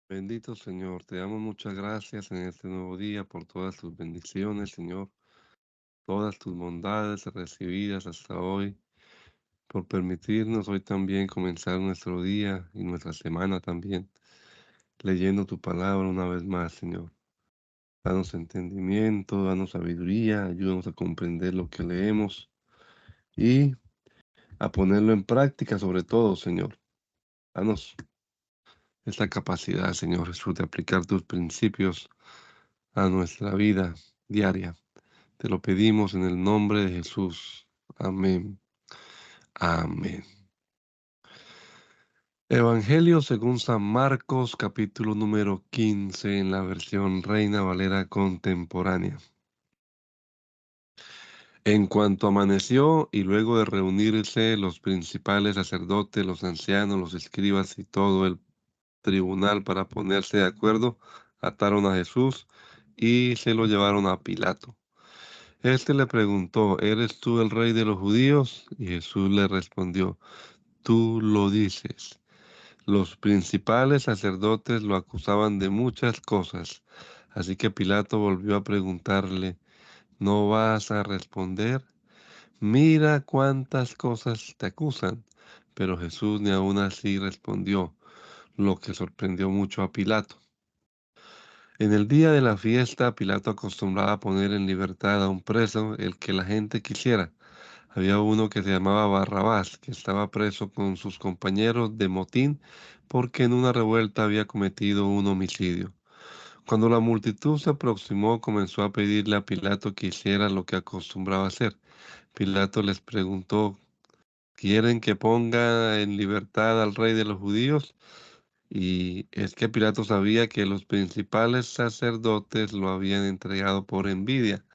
Bendito Señor, te damos muchas gracias en este nuevo día por todas tus bendiciones, Señor, todas tus bondades recibidas hasta hoy, por permitirnos hoy también comenzar nuestro día y nuestra semana también, leyendo tu palabra una vez más, Señor. Danos entendimiento, danos sabiduría, ayúdanos a comprender lo que leemos y a ponerlo en práctica sobre todo, Señor. Danos esta capacidad, Señor Jesús, de aplicar tus principios a nuestra vida diaria. Te lo pedimos en el nombre de Jesús. Amén. Amén. Evangelio según San Marcos, capítulo número 15, en la versión Reina Valera contemporánea. En cuanto amaneció y luego de reunirse los principales sacerdotes, los ancianos, los escribas y todo el tribunal para ponerse de acuerdo, ataron a Jesús y se lo llevaron a Pilato. Este le preguntó, ¿eres tú el rey de los judíos? Y Jesús le respondió, tú lo dices. Los principales sacerdotes lo acusaban de muchas cosas. Así que Pilato volvió a preguntarle, ¿no vas a responder? Mira cuántas cosas te acusan. Pero Jesús ni aun así respondió, lo que sorprendió mucho a Pilato. En el día de la fiesta, Pilato acostumbraba a poner en libertad a un preso, el que la gente quisiera. Había uno que se llamaba Barrabás, que estaba preso con sus compañeros de motín porque en una revuelta había cometido un homicidio. Cuando la multitud se aproximó, comenzó a pedirle a Pilato que hiciera lo que acostumbraba hacer. Pilato les preguntó, ¿quieren que ponga en libertad al rey de los judíos? Y es que Pilato sabía que los principales sacerdotes lo habían entregado por envidia.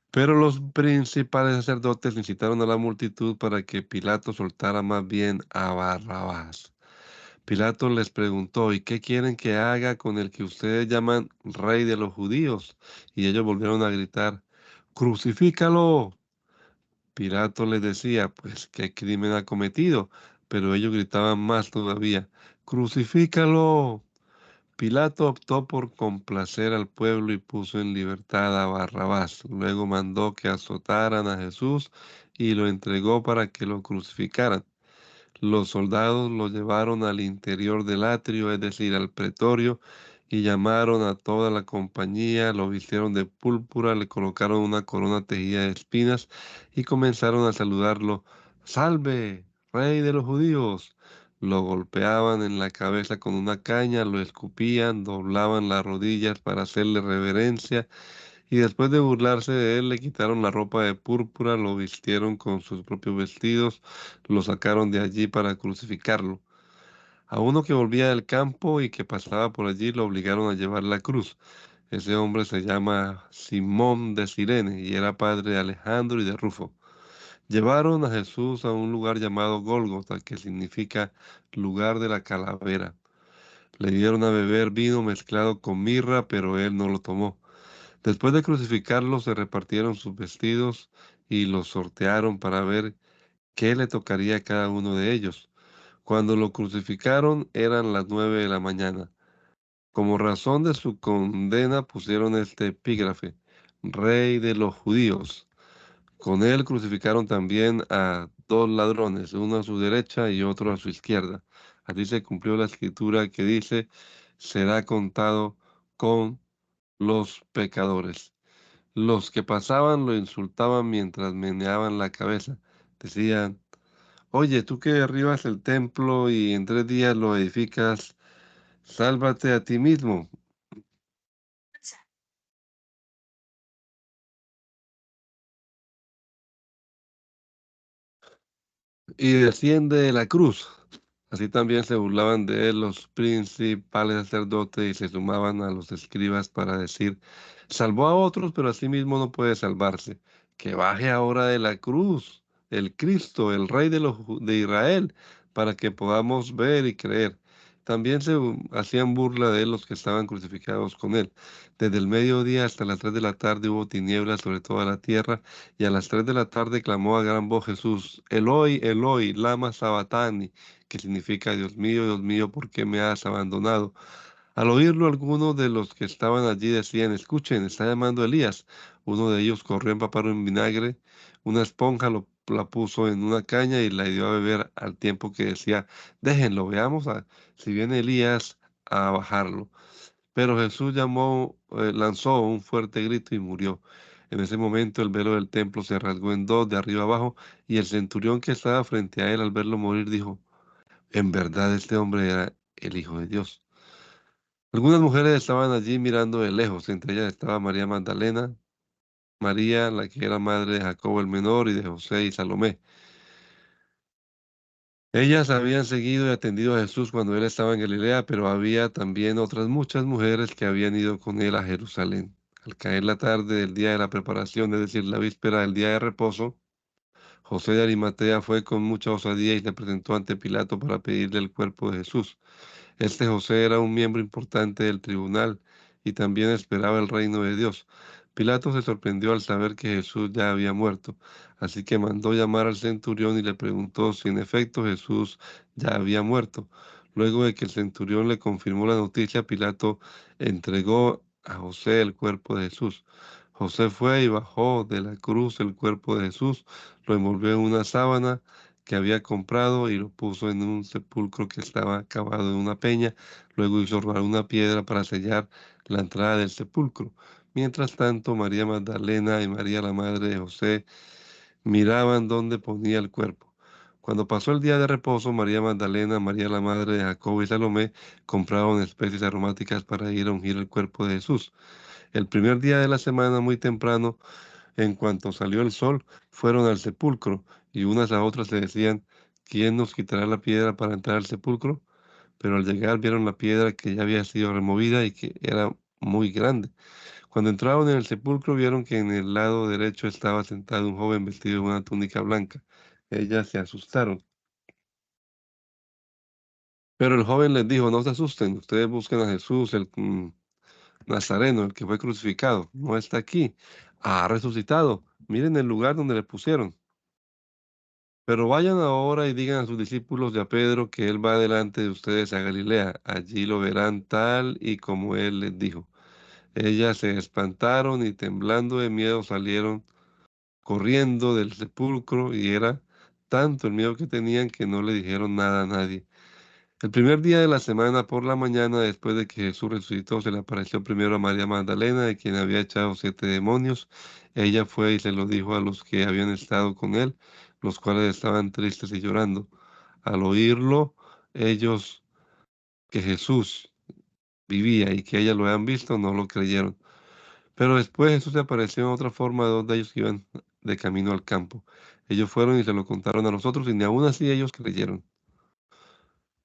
Pero los principales sacerdotes incitaron a la multitud para que Pilato soltara más bien a Barrabás. Pilato les preguntó, ¿y qué quieren que haga con el que ustedes llaman rey de los judíos? Y ellos volvieron a gritar, ¡crucifícalo! Pilato les decía, pues, ¿qué crimen ha cometido? Pero ellos gritaban más todavía, ¡crucifícalo! Pilato optó por complacer al pueblo y puso en libertad a Barrabás. Luego mandó que azotaran a Jesús y lo entregó para que lo crucificaran. Los soldados lo llevaron al interior del atrio, es decir, al pretorio, y llamaron a toda la compañía, lo vistieron de púrpura, le colocaron una corona tejida de espinas y comenzaron a saludarlo. ¡Salve, rey de los judíos! Lo golpeaban en la cabeza con una caña, lo escupían, doblaban las rodillas para hacerle reverencia y después de burlarse de él, le quitaron la ropa de púrpura, lo vistieron con sus propios vestidos, lo sacaron de allí para crucificarlo. A uno que volvía del campo y que pasaba por allí, lo obligaron a llevar la cruz. Ese hombre se llama Simón de Cirene y era padre de Alejandro y de Rufo. Llevaron a Jesús a un lugar llamado Gólgota, que significa lugar de la calavera. Le dieron a beber vino mezclado con mirra, pero él no lo tomó. Después de crucificarlo, se repartieron sus vestidos y los sortearon para ver qué le tocaría a cada uno de ellos. Cuando lo crucificaron eran las 9 de la mañana. Como razón de su condena pusieron este epígrafe, Rey de los judíos. Con él crucificaron también a dos ladrones, uno a su derecha y otro a su izquierda. Así se cumplió la escritura que dice, será contado con los pecadores. Los que pasaban lo insultaban mientras meneaban la cabeza. Decían, oye, tú que derribas el templo y en 3 días lo edificas, sálvate a ti mismo y desciende de la cruz. Así también se burlaban de él los principales sacerdotes y se sumaban a los escribas para decir, salvó a otros, pero a sí mismo no puede salvarse. Que baje ahora de la cruz el Cristo, el Rey de Israel, para que podamos ver y creer. También se hacían burla de él los que estaban crucificados con él. Desde el mediodía hasta las 3 de la tarde hubo tinieblas sobre toda la tierra, y a las 3 de la tarde clamó a gran voz Jesús, Eloi, Eloi, lama sabatani, que significa, Dios mío, ¿por qué me has abandonado? Al oírlo, algunos de los que estaban allí decían, escuchen, está llamando Elías. Uno de ellos corrió a empaparlo en vinagre, una esponja la puso en una caña y la dio a beber al tiempo que decía, déjenlo, veamos si viene Elías a bajarlo. Pero Jesús lanzó un fuerte grito y murió. En ese momento el velo del templo se rasgó en dos, de arriba abajo, y el centurión que estaba frente a él al verlo morir dijo, en verdad este hombre era el Hijo de Dios. Algunas mujeres estaban allí mirando de lejos, entre ellas estaba María Magdalena, María, la que era madre de Jacobo el menor y de José y Salomé. Ellas habían seguido y atendido a Jesús cuando él estaba en Galilea, pero había también otras muchas mujeres que habían ido con él a Jerusalén. Al caer la tarde del día de la preparación, es decir, la víspera del día de reposo, José de Arimatea fue con mucha osadía y se presentó ante Pilato para pedirle el cuerpo de Jesús. Este José era un miembro importante del tribunal y también esperaba el reino de Dios. Pilato se sorprendió al saber que Jesús ya había muerto, así que mandó llamar al centurión y le preguntó si en efecto Jesús ya había muerto. Luego de que el centurión le confirmó la noticia, Pilato entregó a José el cuerpo de Jesús. José fue y bajó de la cruz el cuerpo de Jesús, lo envolvió en una sábana que había comprado y lo puso en un sepulcro que estaba cavado en una peña. Luego hizo rolar una piedra para sellar la entrada del sepulcro. Mientras tanto, María Magdalena y María la madre de José miraban dónde ponía el cuerpo. Cuando pasó el día de reposo, María Magdalena, María la madre de Jacobo y Salomé compraron especies aromáticas para ir a ungir el cuerpo de Jesús. El primer día de la semana, muy temprano, en cuanto salió el sol, fueron al sepulcro, y unas a otras le decían, ¿quién nos quitará la piedra para entrar al sepulcro? Pero al llegar vieron la piedra que ya había sido removida y que era muy grande. Cuando entraron en el sepulcro vieron que en el lado derecho estaba sentado un joven vestido de una túnica blanca. Ellas se asustaron. Pero el joven les dijo, no se asusten, ustedes buscan a Jesús, el Nazareno, el que fue crucificado. No está aquí. Ha resucitado. Miren el lugar donde le pusieron. Pero vayan ahora y digan a sus discípulos y a Pedro que él va delante de ustedes a Galilea. Allí lo verán tal y como él les dijo. Ellas se espantaron y temblando de miedo salieron corriendo del sepulcro y era tanto el miedo que tenían que no le dijeron nada a nadie. El primer día de la semana por la mañana, después de que Jesús resucitó, se le apareció primero a María Magdalena, de quien había echado 7 demonios. Ella fue y se lo dijo a los que habían estado con él, los cuales estaban tristes y llorando. Al oírlo, ellos que Jesús vivía y que ellas lo habían visto, no lo creyeron. Pero después Jesús se apareció en otra forma de dos de ellos que iban de camino al campo. Ellos fueron y se lo contaron a los otros y ni aun así ellos creyeron.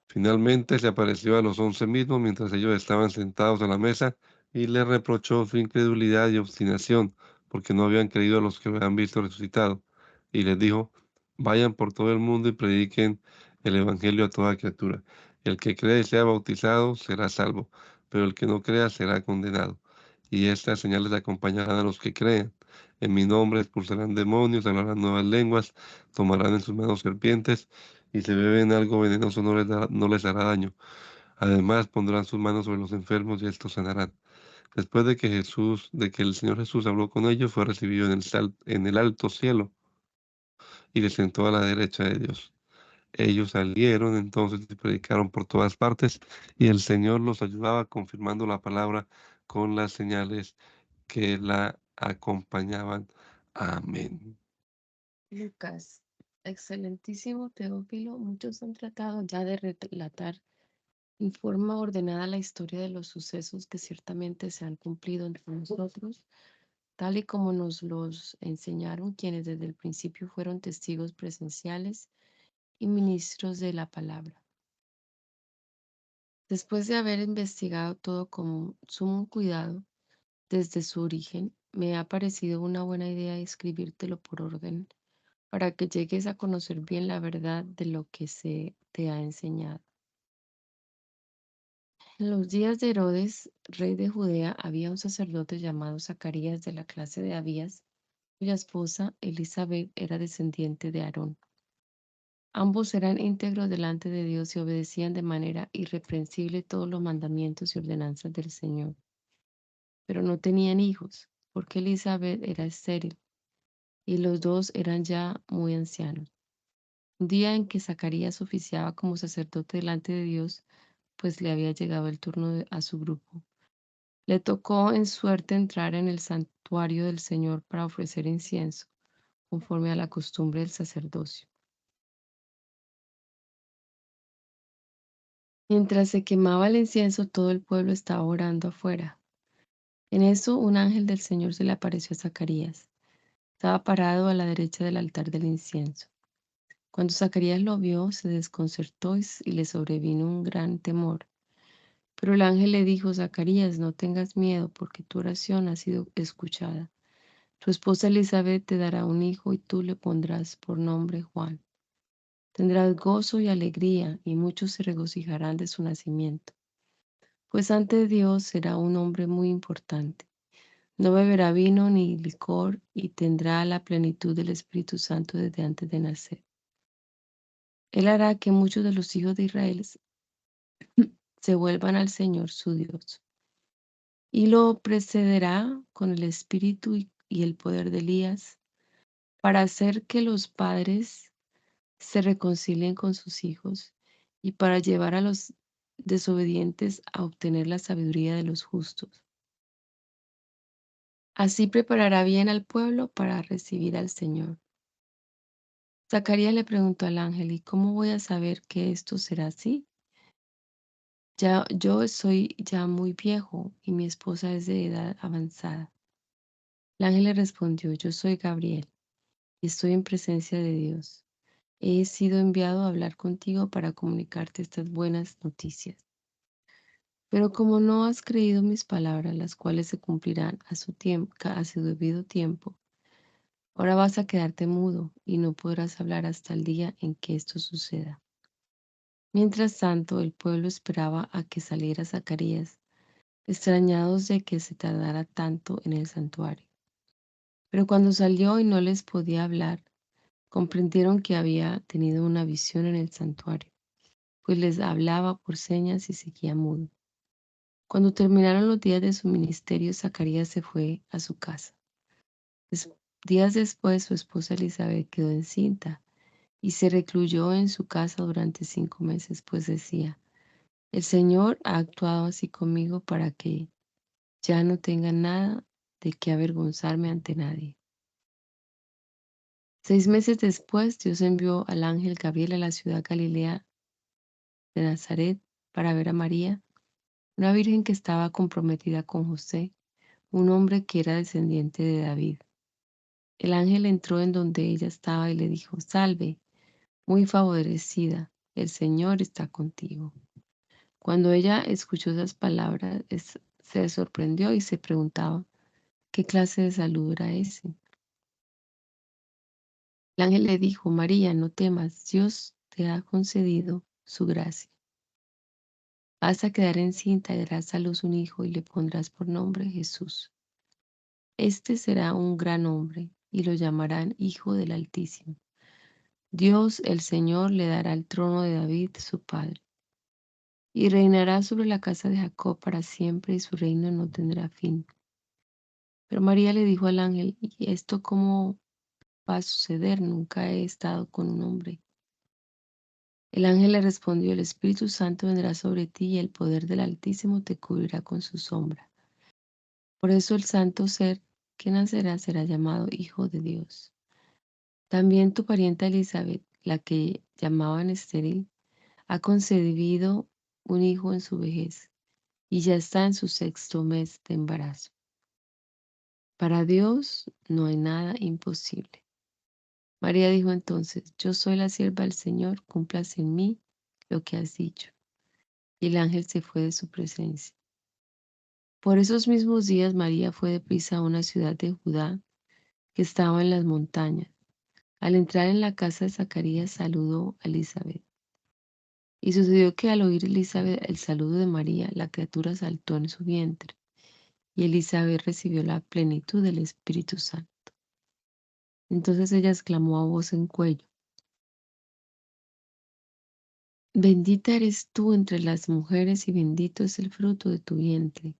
Finalmente se apareció a los 11 mismos mientras ellos estaban sentados a la mesa y les reprochó su incredulidad y obstinación porque no habían creído a los que lo habían visto resucitado. Y les dijo, vayan por todo el mundo y prediquen el evangelio a toda criatura. El que cree y sea bautizado será salvo, pero el que no crea será condenado. Y estas señales acompañarán a los que crean. En mi nombre expulsarán demonios, hablarán nuevas lenguas, tomarán en sus manos serpientes y si beben algo venenoso no les hará daño. Además, pondrán sus manos sobre los enfermos y estos sanarán. Después de que el Señor Jesús habló con ellos, fue recibido en el alto cielo y le sentó a la derecha de Dios. Ellos salieron entonces y predicaron por todas partes y el Señor los ayudaba confirmando la palabra con las señales que la acompañaban. Amén. Lucas, excelentísimo Teófilo, muchos han tratado ya de relatar en forma ordenada la historia de los sucesos que ciertamente se han cumplido entre nosotros, tal y como nos los enseñaron quienes desde el principio fueron testigos presenciales y ministros de la palabra. Después de haber investigado todo con sumo cuidado desde su origen, me ha parecido una buena idea escribírtelo por orden para que llegues a conocer bien la verdad de lo que se te ha enseñado. En los días de Herodes, rey de Judea, había un sacerdote llamado Zacarías de la clase de Abías, cuya esposa Elizabeth era descendiente de Aarón. Ambos eran íntegros delante de Dios y obedecían de manera irreprensible todos los mandamientos y ordenanzas del Señor. Pero no tenían hijos, porque Elizabeth era estéril y los dos eran ya muy ancianos. Un día en que Zacarías oficiaba como sacerdote delante de Dios, pues le había llegado el turno a su grupo. Le tocó en suerte entrar en el santuario del Señor para ofrecer incienso, conforme a la costumbre del sacerdocio. Mientras se quemaba el incienso, todo el pueblo estaba orando afuera. En eso, un ángel del Señor se le apareció a Zacarías. Estaba parado a la derecha del altar del incienso. Cuando Zacarías lo vio, se desconcertó y le sobrevino un gran temor. Pero el ángel le dijo: Zacarías, no tengas miedo, porque tu oración ha sido escuchada. Tu esposa Elizabeth te dará un hijo y tú le pondrás por nombre Juan. Tendrás gozo y alegría, y muchos se regocijarán de su nacimiento, pues ante Dios será un hombre muy importante. No beberá vino ni licor, y tendrá la plenitud del Espíritu Santo desde antes de nacer. Él hará que muchos de los hijos de Israel se vuelvan al Señor su Dios, y lo precederá con el espíritu y el poder de Elías, para hacer que los padres se reconcilien con sus hijos y para llevar a los desobedientes a obtener la sabiduría de los justos. Así preparará bien al pueblo para recibir al Señor. Zacarías le preguntó al ángel: ¿Y cómo voy a saber que esto será así? Yo soy ya muy viejo y mi esposa es de edad avanzada. El ángel le respondió: Yo soy Gabriel y estoy en presencia de Dios. He sido enviado a hablar contigo para comunicarte estas buenas noticias. Pero como no has creído mis palabras, las cuales se cumplirán a su tiempo, a su debido tiempo, ahora vas a quedarte mudo y no podrás hablar hasta el día en que esto suceda. Mientras tanto, el pueblo esperaba a que saliera Zacarías, extrañados de que se tardara tanto en el santuario. Pero cuando salió y no les podía hablar, comprendieron que había tenido una visión en el santuario, pues les hablaba por señas y seguía mudo. Cuando terminaron los días de su ministerio, Zacarías se fue a su casa. Días después, su esposa Elizabeth quedó encinta y se recluyó en su casa durante 5 meses, pues decía: el Señor ha actuado así conmigo para que ya no tenga nada de qué avergonzarme ante nadie. 6 meses después, Dios envió al ángel Gabriel a la ciudad galilea de Nazaret para ver a María, una virgen que estaba comprometida con José, un hombre que era descendiente de David. El ángel entró en donde ella estaba y le dijo: Salve, muy favorecida, el Señor está contigo. Cuando ella escuchó esas palabras, se sorprendió y se preguntaba qué clase de salud era ese. El ángel le dijo: María, no temas, Dios te ha concedido su gracia. Vas a quedar encinta y darás a luz un hijo y le pondrás por nombre Jesús. Este será un gran hombre y lo llamarán Hijo del Altísimo. Dios el Señor le dará el trono de David, su padre, y reinará sobre la casa de Jacob para siempre, y su reino no tendrá fin. Pero María le dijo al ángel: ¿Y esto cómo va a suceder? Nunca he estado con un hombre. El ángel le respondió: el Espíritu Santo vendrá sobre ti y el poder del Altísimo te cubrirá con su sombra. Por eso el santo ser que nacerá será llamado Hijo de Dios. También tu parienta Elizabeth, la que llamaban estéril, ha concebido un hijo en su vejez y ya está en su 6.º mes de embarazo. Para Dios no hay nada imposible. María dijo entonces: Yo soy la sierva del Señor, cúmplase en mí lo que has dicho. Y el ángel se fue de su presencia. Por esos mismos días María fue deprisa a una ciudad de Judá que estaba en las montañas. Al entrar en la casa de Zacarías, saludó a Elizabeth. Y sucedió que al oír Elizabeth el saludo de María, la criatura saltó en su vientre, y Elizabeth recibió la plenitud del Espíritu Santo. Entonces ella exclamó a voz en cuello: Bendita eres tú entre las mujeres y bendito es el fruto de tu vientre.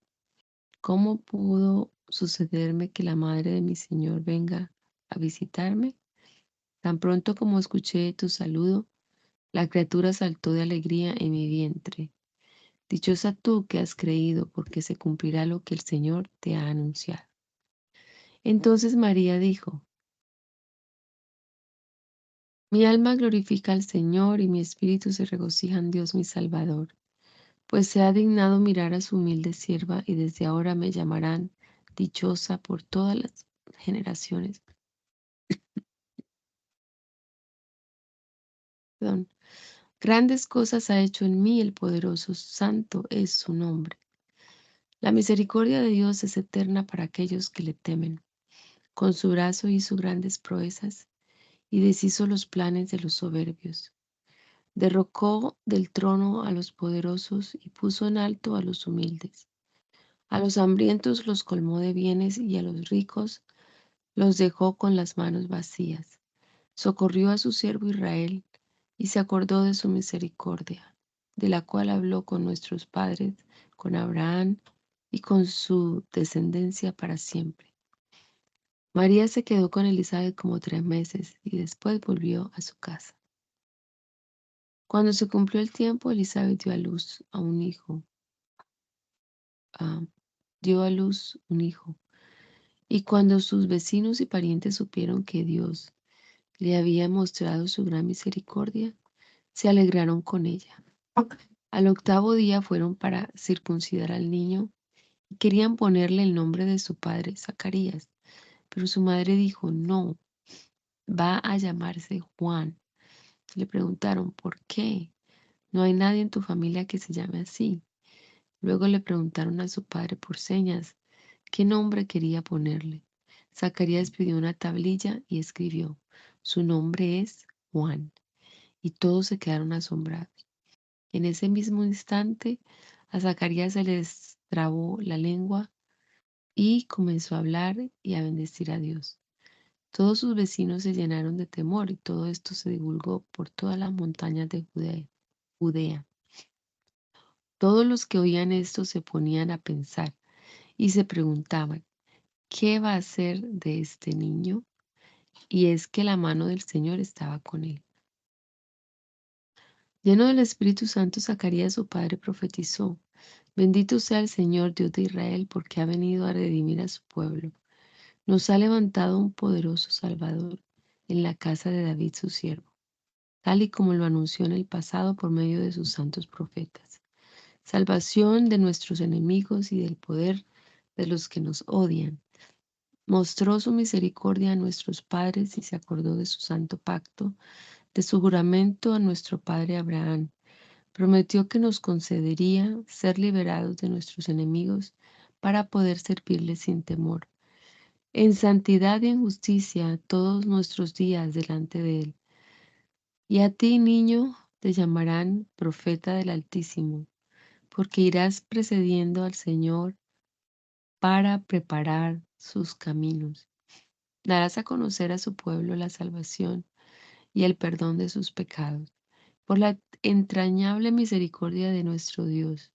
¿Cómo pudo sucederme que la madre de mi Señor venga a visitarme? Tan pronto como escuché tu saludo, la criatura saltó de alegría en mi vientre. Dichosa tú que has creído, porque se cumplirá lo que el Señor te ha anunciado. Entonces María dijo: Mi alma glorifica al Señor y mi espíritu se regocija en Dios mi Salvador, pues se ha dignado mirar a su humilde sierva y desde ahora me llamarán dichosa por todas las generaciones. Perdón. Grandes cosas ha hecho en mí el poderoso, santo es su nombre. La misericordia de Dios es eterna para aquellos que le temen. Con su brazo hizo grandes proezas y deshizo los planes de los soberbios. Derrocó del trono a los poderosos y puso en alto a los humildes. A los hambrientos los colmó de bienes y a los ricos los dejó con las manos vacías. Socorrió a su siervo Israel y se acordó de su misericordia, de la cual habló con nuestros padres, con Abraham y con su descendencia para siempre. María se quedó con Elizabeth como 3 meses y después volvió a su casa. Cuando se cumplió el tiempo, Elizabeth dio a luz a un hijo. Dio a luz un hijo. Y cuando sus vecinos y parientes supieron que Dios le había mostrado su gran misericordia, se alegraron con ella. Al 8º día fueron para circuncidar al niño y querían ponerle el nombre de su padre, Zacarías. Pero su madre dijo: No, va a llamarse Juan. Le preguntaron: ¿por qué? No hay nadie en tu familia que se llame así. Luego le preguntaron a su padre por señas qué nombre quería ponerle. Zacarías pidió una tablilla y escribió: Su nombre es Juan. Y todos se quedaron asombrados. En ese mismo instante, a Zacarías se le trabó la lengua y comenzó a hablar y a bendecir a Dios. Todos sus vecinos se llenaron de temor y todo esto se divulgó por todas las montañas de Judea. Todos los que oían esto se ponían a pensar y se preguntaban: ¿qué va a hacer de este niño? Y es que la mano del Señor estaba con él. Lleno del Espíritu Santo, Zacarías su padre profetizó: Bendito sea el Señor Dios de Israel, porque ha venido a redimir a su pueblo. Nos ha levantado un poderoso Salvador en la casa de David su siervo, tal y como lo anunció en el pasado por medio de sus santos profetas. Salvación de nuestros enemigos y del poder de los que nos odian. Mostró su misericordia a nuestros padres y se acordó de su santo pacto, de su juramento a nuestro padre Abraham. Prometió que nos concedería ser liberados de nuestros enemigos para poder servirle sin temor, en santidad y en justicia todos nuestros días delante de Él. Y a ti, niño, te llamarán profeta del Altísimo, porque irás precediendo al Señor para preparar sus caminos. Darás a conocer a su pueblo la salvación y el perdón de sus pecados, por la entrañable misericordia de nuestro Dios.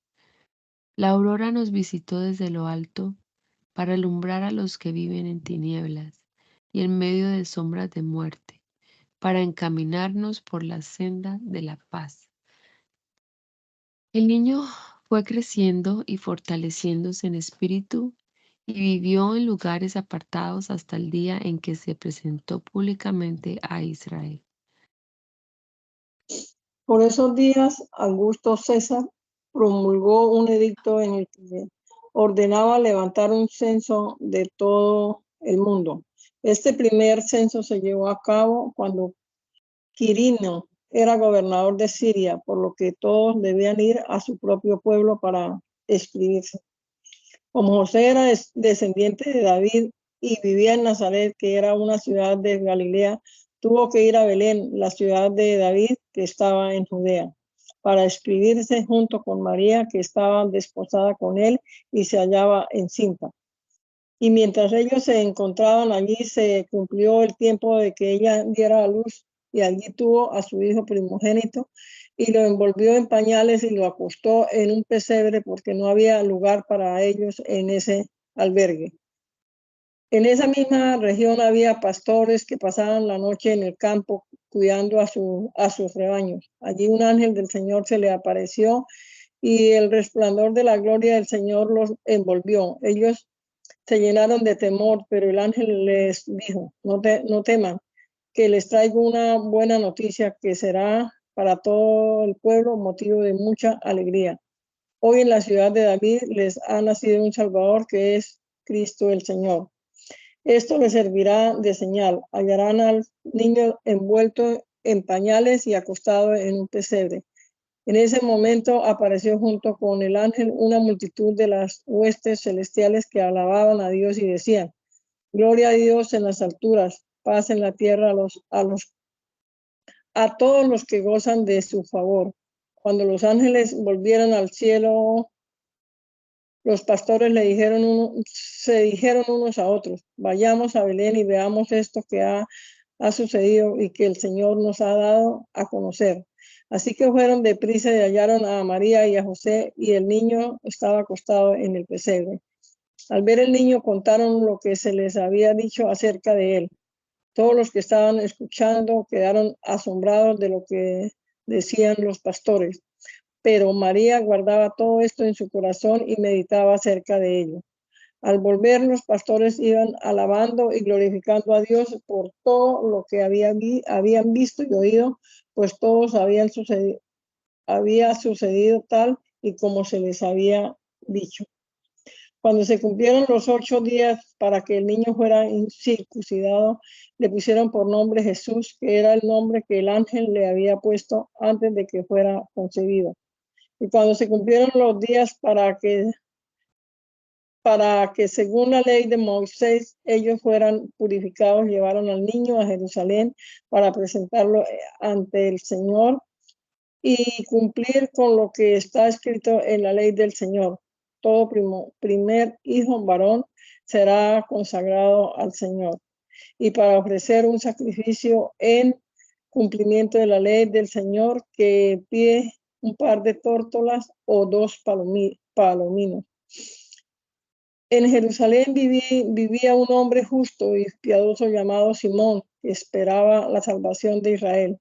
La aurora nos visitó desde lo alto para alumbrar a los que viven en tinieblas y en medio de sombras de muerte, para encaminarnos por la senda de la paz. El niño fue creciendo y fortaleciéndose en espíritu y vivió en lugares apartados hasta el día en que se presentó públicamente a Israel. Por esos días, Augusto César promulgó un edicto en el que ordenaba levantar un censo de todo el mundo. Este primer censo se llevó a cabo cuando Quirino era gobernador de Siria, por lo que todos debían ir a su propio pueblo para escribirse. Como José era descendiente de David y vivía en Nazaret, que era una ciudad de Galilea, tuvo que ir a Belén, la ciudad de David, que estaba en Judea, para escribirse junto con María, que estaba desposada con él y se hallaba encinta. Y mientras ellos se encontraban allí, se cumplió el tiempo de que ella diera a luz y allí tuvo a su hijo primogénito y lo envolvió en pañales y lo acostó en un pesebre porque no había lugar para ellos en ese albergue. En esa misma región había pastores que pasaban la noche en el campo cuidando a sus rebaños. Allí un ángel del Señor se le apareció y el resplandor de la gloria del Señor los envolvió. Ellos se llenaron de temor, pero el ángel les dijo, no teman, que les traigo una buena noticia que será para todo el pueblo motivo de mucha alegría. Hoy en la ciudad de David les ha nacido un Salvador que es Cristo el Señor. Esto les servirá de señal. Hallarán al niño envuelto en pañales y acostado en un pesebre. En ese momento apareció junto con el ángel una multitud de las huestes celestiales que alababan a Dios y decían, gloria a Dios en las alturas, paz en la tierra a todos los que gozan de su favor. Cuando los ángeles volvieron al cielo, los pastores se dijeron unos a otros, vayamos a Belén y veamos esto que ha sucedido y que el Señor nos ha dado a conocer. Así que fueron deprisa y hallaron a María y a José, y el niño estaba acostado en el pesebre. Al ver el niño contaron lo que se les había dicho acerca de él. Todos los que estaban escuchando quedaron asombrados de lo que decían los pastores. Pero María guardaba todo esto en su corazón y meditaba acerca de ello. Al volver, los pastores iban alabando y glorificando a Dios por todo lo que habían visto y oído, pues todos había sucedido tal y como se les había dicho. Cuando se cumplieron los 8 días para que el niño fuera circuncidado, le pusieron por nombre Jesús, que era el nombre que el ángel le había puesto antes de que fuera concebido. Y cuando se cumplieron los días para que según la ley de Moisés ellos fueran purificados, llevaron al niño a Jerusalén para presentarlo ante el Señor y cumplir con lo que está escrito en la ley del Señor. Todo primer hijo varón será consagrado al Señor. Y para ofrecer un sacrificio en cumplimiento de la ley del Señor, que pide un par de tórtolas o 2 palominos. En Jerusalén vivía un hombre justo y piadoso llamado Simón, que esperaba la salvación de Israel.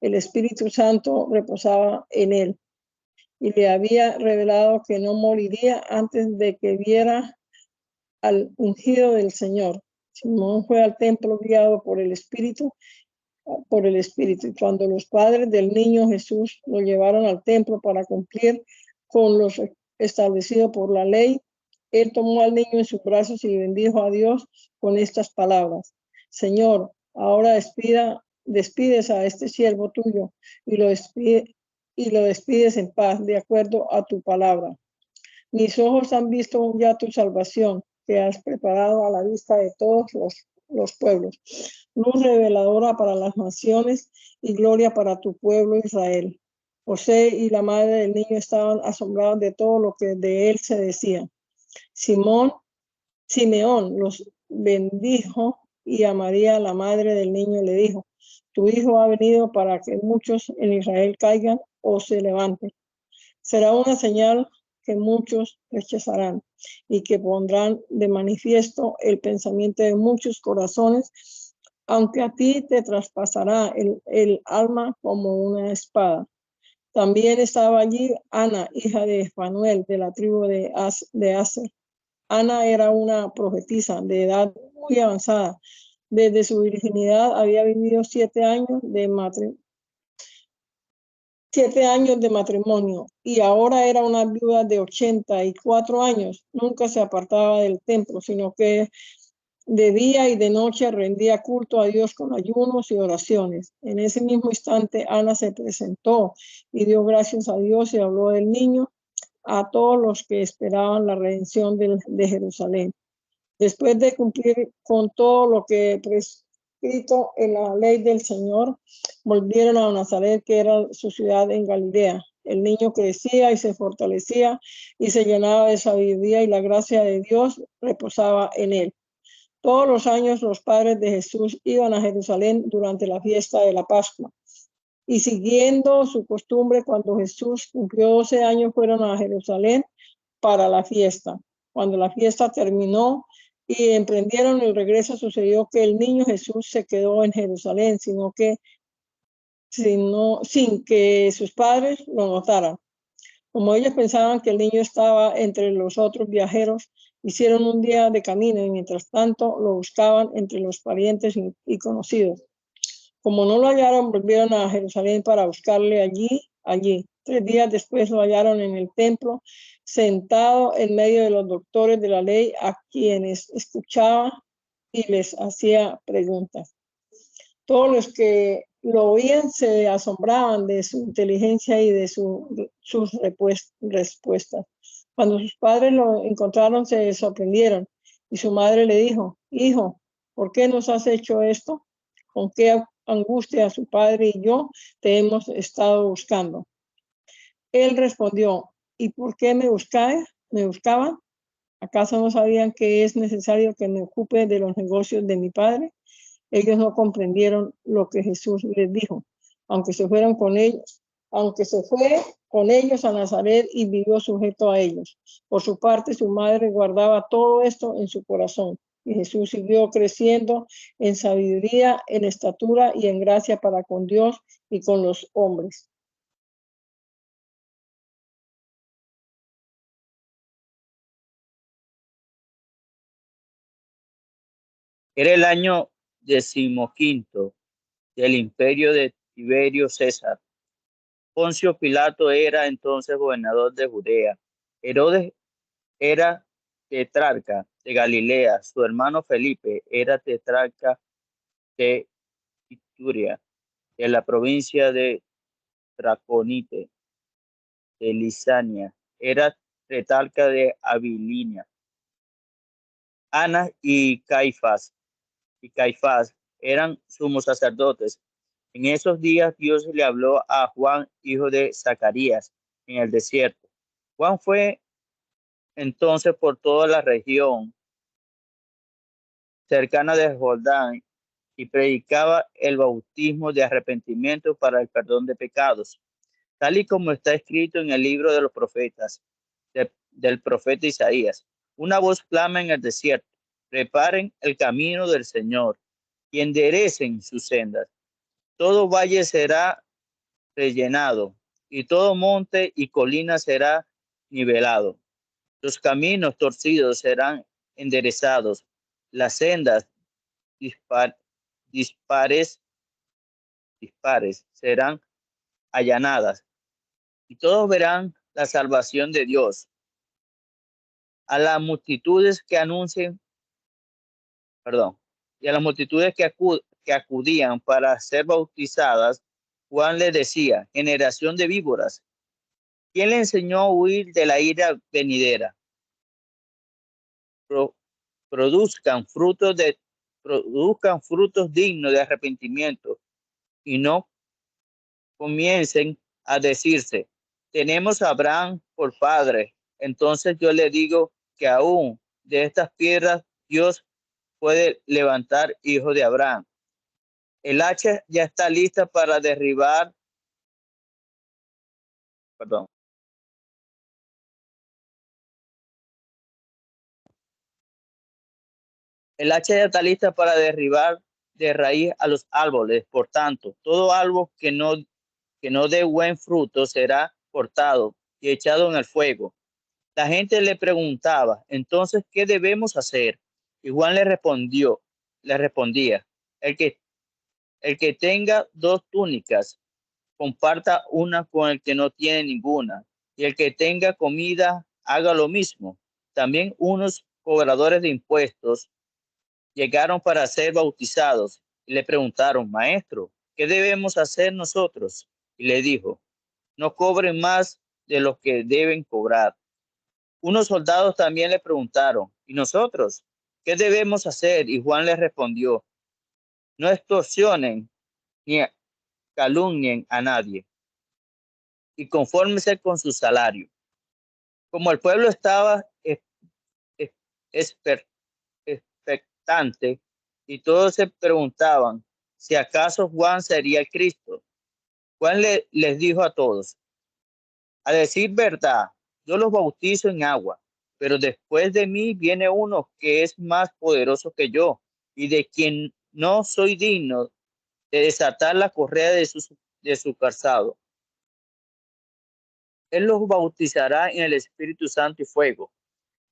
El Espíritu Santo reposaba en él y le había revelado que no moriría antes de que viera al ungido del Señor. Simón fue al templo guiado por el Espíritu, y cuando los padres del niño Jesús lo llevaron al templo para cumplir con lo establecido por la ley, él tomó al niño en sus brazos y bendijo a Dios con estas palabras: Señor, ahora despides a este siervo tuyo y lo despides en paz, de acuerdo a tu palabra. Mis ojos han visto ya tu salvación, que has preparado a la vista de todos los pueblos, luz reveladora para las naciones y gloria para tu pueblo Israel. José y la madre del niño estaban asombrados de todo lo que de él se decía. Simeón los bendijo y a María, la madre del niño, le dijo: tu hijo ha venido para que muchos en Israel caigan o se levanten. Será una señal que muchos rechazarán y que pondrán de manifiesto el pensamiento de muchos corazones, aunque a ti te traspasará el alma como una espada. También estaba allí Ana, hija de Fanuel, de la tribu de Aser. Ana era una profetisa de edad muy avanzada. Desde su virginidad había vivido 7 años de matrimonio y ahora era una viuda de 84 años. Nunca se apartaba del templo, sino que de día y de noche rendía culto a Dios con ayunos y oraciones. En ese mismo instante Ana se presentó y dio gracias a Dios y habló del niño a todos los que esperaban la redención de Jerusalén. Después de cumplir con todo lo que prescrito en la ley del Señor, volvieron a Nazaret, que era su ciudad en Galilea. El niño crecía y se fortalecía y se llenaba de sabiduría, y la gracia de Dios reposaba en él. Todos los años los padres de Jesús iban a Jerusalén durante la fiesta de la Pascua. Y siguiendo su costumbre, cuando Jesús cumplió 12 años, fueron a Jerusalén para la fiesta. Cuando la fiesta terminó y emprendieron el regreso, sucedió que el niño Jesús se quedó en Jerusalén, sin que sus padres lo notaran. Como ellos pensaban que el niño estaba entre los otros viajeros, hicieron un día de camino y mientras tanto lo buscaban entre los parientes y conocidos. Como no lo hallaron, volvieron a Jerusalén para buscarle allí. 3 días después lo hallaron en el templo, sentado en medio de los doctores de la ley, a quienes escuchaba y les hacía preguntas. Todos los que lo oían se asombraban de su inteligencia y de sus respuestas. Cuando sus padres lo encontraron, se sorprendieron y su madre le dijo: hijo, ¿por qué nos has hecho esto? ¿Con qué angustia su padre y yo te hemos estado buscando? Él respondió: ¿y por qué me buscaban? ¿Acaso no sabían que es necesario que me ocupe de los negocios de mi padre? Ellos no comprendieron lo que Jesús les dijo, aunque se fue con ellos a Nazaret y vivió sujeto a ellos. Por su parte, su madre guardaba todo esto en su corazón. Y Jesús siguió creciendo en sabiduría, en estatura y en gracia para con Dios y con los hombres. Era el año 15 del imperio de Tiberio César. Poncio Pilato era entonces gobernador de Judea. Herodes era tetrarca de Galilea. Su hermano Felipe era tetrarca de Iturea, de la provincia de Traconite, de Lisania. Era tetrarca de Abilinia. Ana y Caifás eran sumos sacerdotes. En esos días Dios le habló a Juan, hijo de Zacarías, en el desierto. Juan fue entonces por toda la región cercana de Jordán y predicaba el bautismo de arrepentimiento para el perdón de pecados, tal y como está escrito en el libro de los profetas, del profeta Isaías. Una voz clama en el desierto: preparen el camino del Señor y enderecen sus sendas. Todo valle será rellenado y todo monte y colina será nivelado. Los caminos torcidos serán enderezados, las sendas dispares serán allanadas y todos verán la salvación de Dios. A las multitudes que acudían para ser bautizadas, Juan les decía: generación de víboras, ¿quién le enseñó a huir de la ira venidera? Produzcan frutos dignos de arrepentimiento y no comiencen a decirse: tenemos a Abraham por padre. Entonces yo le digo que aún de estas piedras Dios puede levantar hijos de Abraham. El hacha ya está lista para derribar, El hacha ya está lista para derribar de raíz a los árboles. Por tanto, todo árbol que no dé buen fruto será cortado y echado en el fuego. La gente le preguntaba: entonces, ¿qué debemos hacer? Y Juan le respondía: el que tenga 2 túnicas, comparta una con el que no tiene ninguna, y el que tenga comida, haga lo mismo. También unos cobradores de impuestos llegaron para ser bautizados y le preguntaron: maestro, ¿qué debemos hacer nosotros? Y le dijo: no cobren más de lo que deben cobrar. Unos soldados también le preguntaron: ¿y nosotros qué debemos hacer? Y Juan les respondió: no extorsionen ni calumnien a nadie y confórmense con su salario. Como el pueblo estaba expectante y todos se preguntaban si acaso Juan sería el Cristo. Juan les dijo a todos: a decir verdad, yo los bautizo en agua, pero después de mí viene uno que es más poderoso que yo y de quien no soy digno de desatar la correa de su calzado. Él los bautizará en el Espíritu Santo y fuego.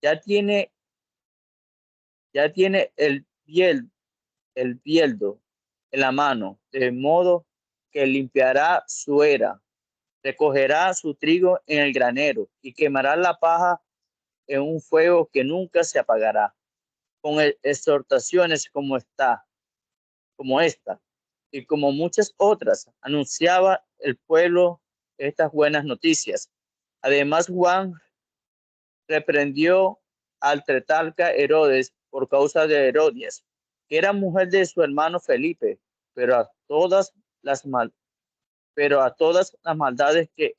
Ya tiene el bieldo en la mano, de modo que limpiará su era, recogerá su trigo en el granero y quemará la paja en un fuego que nunca se apagará. Con exhortaciones como esta y como muchas otras, anunciaba el pueblo estas buenas noticias. Además, Juan reprendió al tetrarca Herodes por causa de Herodias, que era mujer de su hermano Felipe, pero a todas las maldades que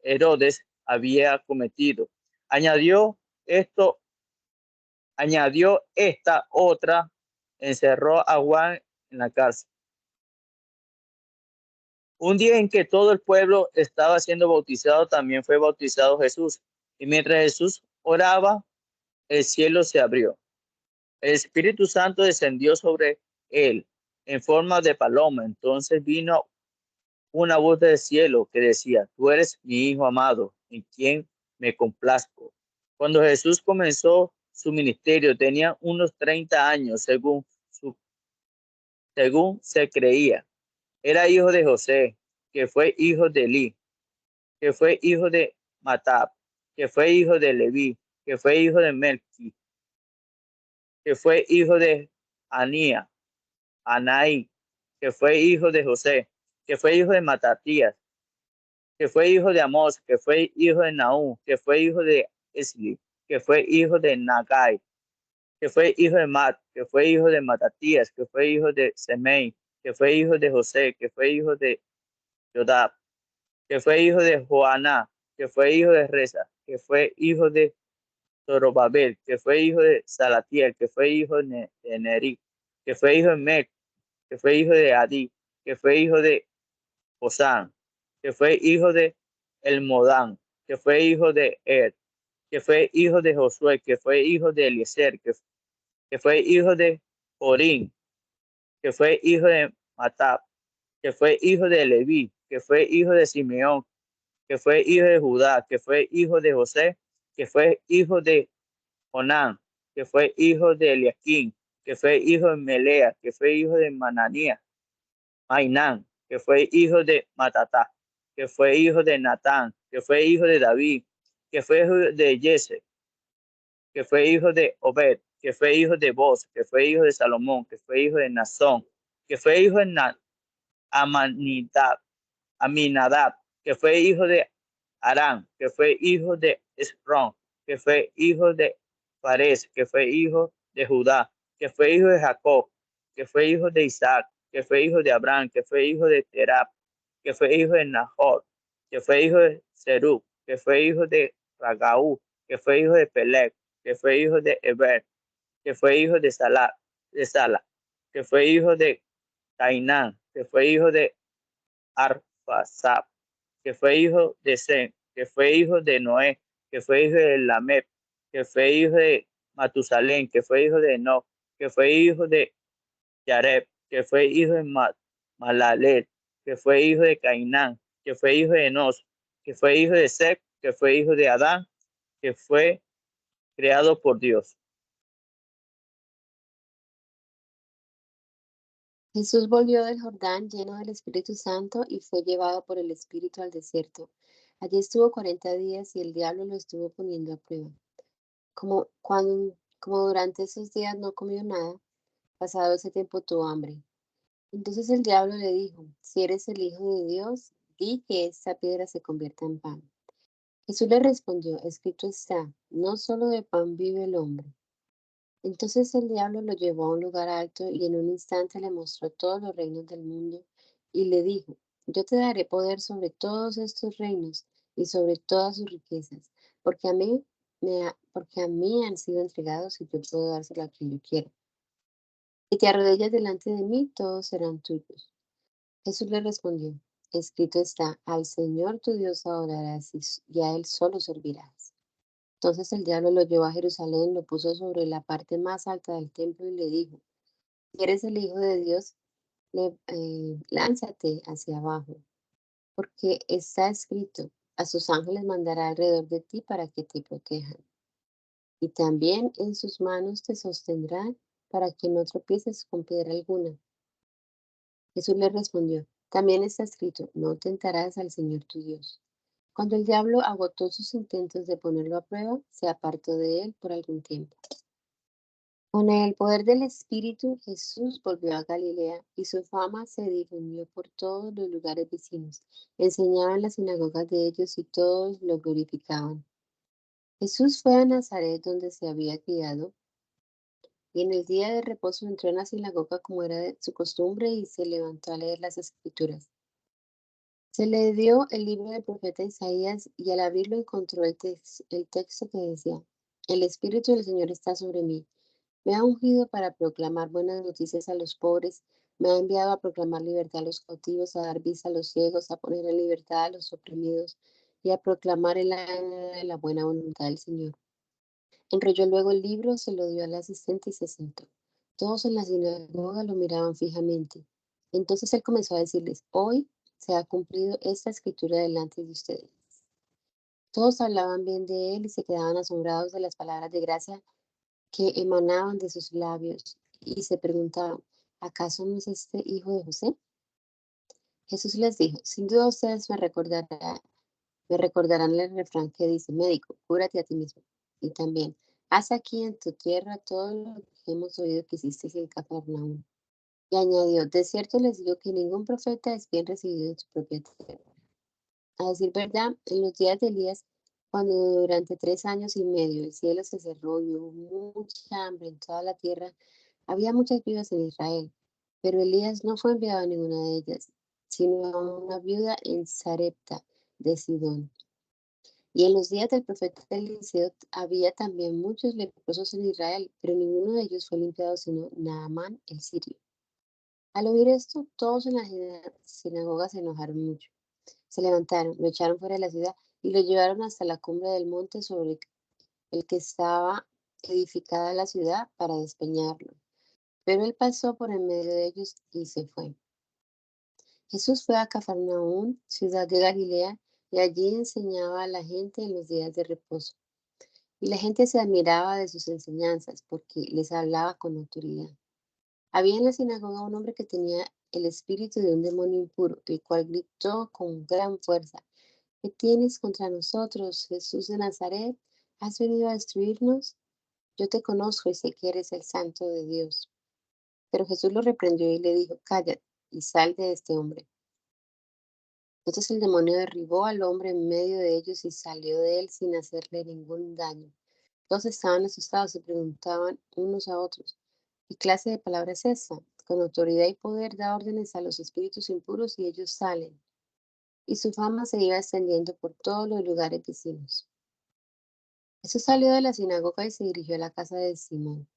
Herodes había cometido. Añadió esta otra, encerró a Juan en la cárcel. Un día en que todo el pueblo estaba siendo bautizado, también fue bautizado Jesús. Y mientras Jesús oraba, el cielo se abrió. El Espíritu Santo descendió sobre él en forma de paloma. Entonces vino una voz del cielo que decía: tú eres mi Hijo amado, en quien me complazco. Cuando Jesús comenzó su ministerio, tenía unos 30 años, según se creía. Era hijo de José, que fue hijo de Eli, que fue hijo de Matab, que fue hijo de Leví, que fue hijo de Melqui, que fue hijo de Anaí, que fue hijo de José, que fue hijo de Matatías, que fue hijo de Amós, que fue hijo de Naúm, que fue hijo de Esli, que fue hijo de Nagai, que fue hijo de Mat, que fue hijo de Matatías, que fue hijo de Semei, que fue hijo de José, que fue hijo de Jodab, que fue hijo de Joaná, que fue hijo de Reza, que fue hijo de Zorobabel, que fue hijo de Salatiel, que fue hijo de Neri, que fue hijo de Mec, que fue hijo de Adi, que fue hijo de Osán, que fue hijo de Elmodán, que fue hijo de Er, que fue hijo de Josué, que fue hijo de Eliezer, que fue hijo de Jorín, que fue hijo de Matab, que fue hijo de Leví, que fue hijo de Simeón, que fue hijo de Judá, que fue hijo de José, que fue hijo de Jonán, que fue hijo de Eliaquín, que fue hijo de Melea, que fue hijo de Mananía, Mainán, que fue hijo de Matatá, que fue hijo de Natán, que fue hijo de David, que fue hijo de Jesse, que fue hijo de Obed, que fue hijo de Boz, que fue hijo de Salomón, que fue hijo de Nazón, que fue hijo de Aminadab, que fue hijo de Arán, que fue hijo de Esrón, que fue hijo de Fares, que fue hijo de Judá, que fue hijo de Jacob, que fue hijo de Isaac, que fue hijo de Abraham, que fue hijo de Terab, que fue hijo de Nahor, que fue hijo de Serug, que fue hijo de Ragaú, que fue hijo de Peleg, que fue hijo de Eber, que fue hijo de Sala, que fue hijo de Cainán, que fue hijo de Arphasad, que fue hijo de Sem, que fue hijo de Noé, que fue hijo de Lamep, que fue hijo de Matusalén, que fue hijo de Enoch, que fue hijo de Yareb, que fue hijo de Malalet, que fue hijo de Cainán, que fue hijo de Enos, que fue hijo de Seth, que fue hijo de Adán, que fue creado por Dios. Jesús volvió del Jordán lleno del Espíritu Santo y fue llevado por el Espíritu al desierto. Allí estuvo 40 días y el diablo lo estuvo poniendo a prueba. Como durante esos días no comió nada, pasado ese tiempo tuvo hambre. Entonces el diablo le dijo: si eres el Hijo de Dios, di que esta piedra se convierta en pan. Jesús le respondió: escrito está, no solo de pan vive el hombre. Entonces el diablo lo llevó a un lugar alto y en un instante le mostró todos los reinos del mundo y le dijo: yo te daré poder sobre todos estos reinos y sobre todas sus riquezas, porque a mí han sido entregados y yo puedo dárselo a quien yo quiera. Si te arrodillas delante de mí, todos serán tuyos. Jesús le respondió, escrito está, al Señor tu Dios adorarás y a Él solo servirás. Entonces el diablo lo llevó a Jerusalén, lo puso sobre la parte más alta del templo y le dijo, si eres el Hijo de Dios, lánzate hacia abajo, porque está escrito, a sus ángeles mandará alrededor de ti para que te protejan. Y también en sus manos te sostendrán para que no tropieces con piedra alguna. Jesús le respondió, también está escrito, no tentarás al Señor tu Dios. Cuando el diablo agotó sus intentos de ponerlo a prueba, se apartó de él por algún tiempo. Con el poder del Espíritu, Jesús volvió a Galilea y su fama se difundió por todos los lugares vecinos. Enseñaba en las sinagogas de ellos y todos lo glorificaban. Jesús fue a Nazaret donde se había criado y en el día de reposo entró en la sinagoga como era de su costumbre y se levantó a leer las escrituras. Se le dio el libro del profeta Isaías y al abrirlo encontró el texto que decía, el Espíritu del Señor está sobre mí. Me ha ungido para proclamar buenas noticias a los pobres, me ha enviado a proclamar libertad a los cautivos, a dar vista a los ciegos, a poner en libertad a los oprimidos y a proclamar el año de la buena voluntad del Señor. Enrolló luego el libro, se lo dio al asistente y se sentó. Todos en la sinagoga lo miraban fijamente. Entonces él comenzó a decirles, hoy se ha cumplido esta escritura delante de ustedes. Todos hablaban bien de él y se quedaban asombrados de las palabras de gracia que emanaban de sus labios y se preguntaban, ¿acaso no es este hijo de José? Jesús les dijo, sin duda ustedes me recordarán el refrán que dice, médico, cúrate a ti mismo. Y también, haz aquí en tu tierra todo lo que hemos oído que hiciste en Cafarnaúm. Y añadió, de cierto les digo que ningún profeta es bien recibido en su propia tierra. A decir verdad, en los días de Elías, cuando durante 3 años y medio el cielo se cerró y hubo mucha hambre en toda la tierra, había muchas viudas en Israel, pero Elías no fue enviado a ninguna de ellas, sino a una viuda en Sarepta de Sidón. Y en los días del profeta Eliseo había también muchos leprosos en Israel, pero ninguno de ellos fue limpiado sino Naamán el sirio. Al oír esto, todos en la sinagoga se enojaron mucho. Se levantaron, lo echaron fuera de la ciudad y lo llevaron hasta la cumbre del monte sobre el que estaba edificada la ciudad para despeñarlo. Pero él pasó por en medio de ellos y se fue. Jesús fue a Cafarnaúm, ciudad de Galilea, y allí enseñaba a la gente en los días de reposo. Y la gente se admiraba de sus enseñanzas porque les hablaba con autoridad. Había en la sinagoga un hombre que tenía el espíritu de un demonio impuro, el cual gritó con gran fuerza, ¿qué tienes contra nosotros, Jesús de Nazaret? ¿Has venido a destruirnos? Yo te conozco y sé que eres el Santo de Dios. Pero Jesús lo reprendió y le dijo, cállate y sal de este hombre. Entonces el demonio derribó al hombre en medio de ellos y salió de él sin hacerle ningún daño. Todos estaban asustados y preguntaban unos a otros, ¿qué clase de palabra es esta? Con autoridad y poder da órdenes a los espíritus impuros y ellos salen. Y su fama se iba extendiendo por todos los lugares vecinos. Jesús salió de la sinagoga y se dirigió a la casa de Simón.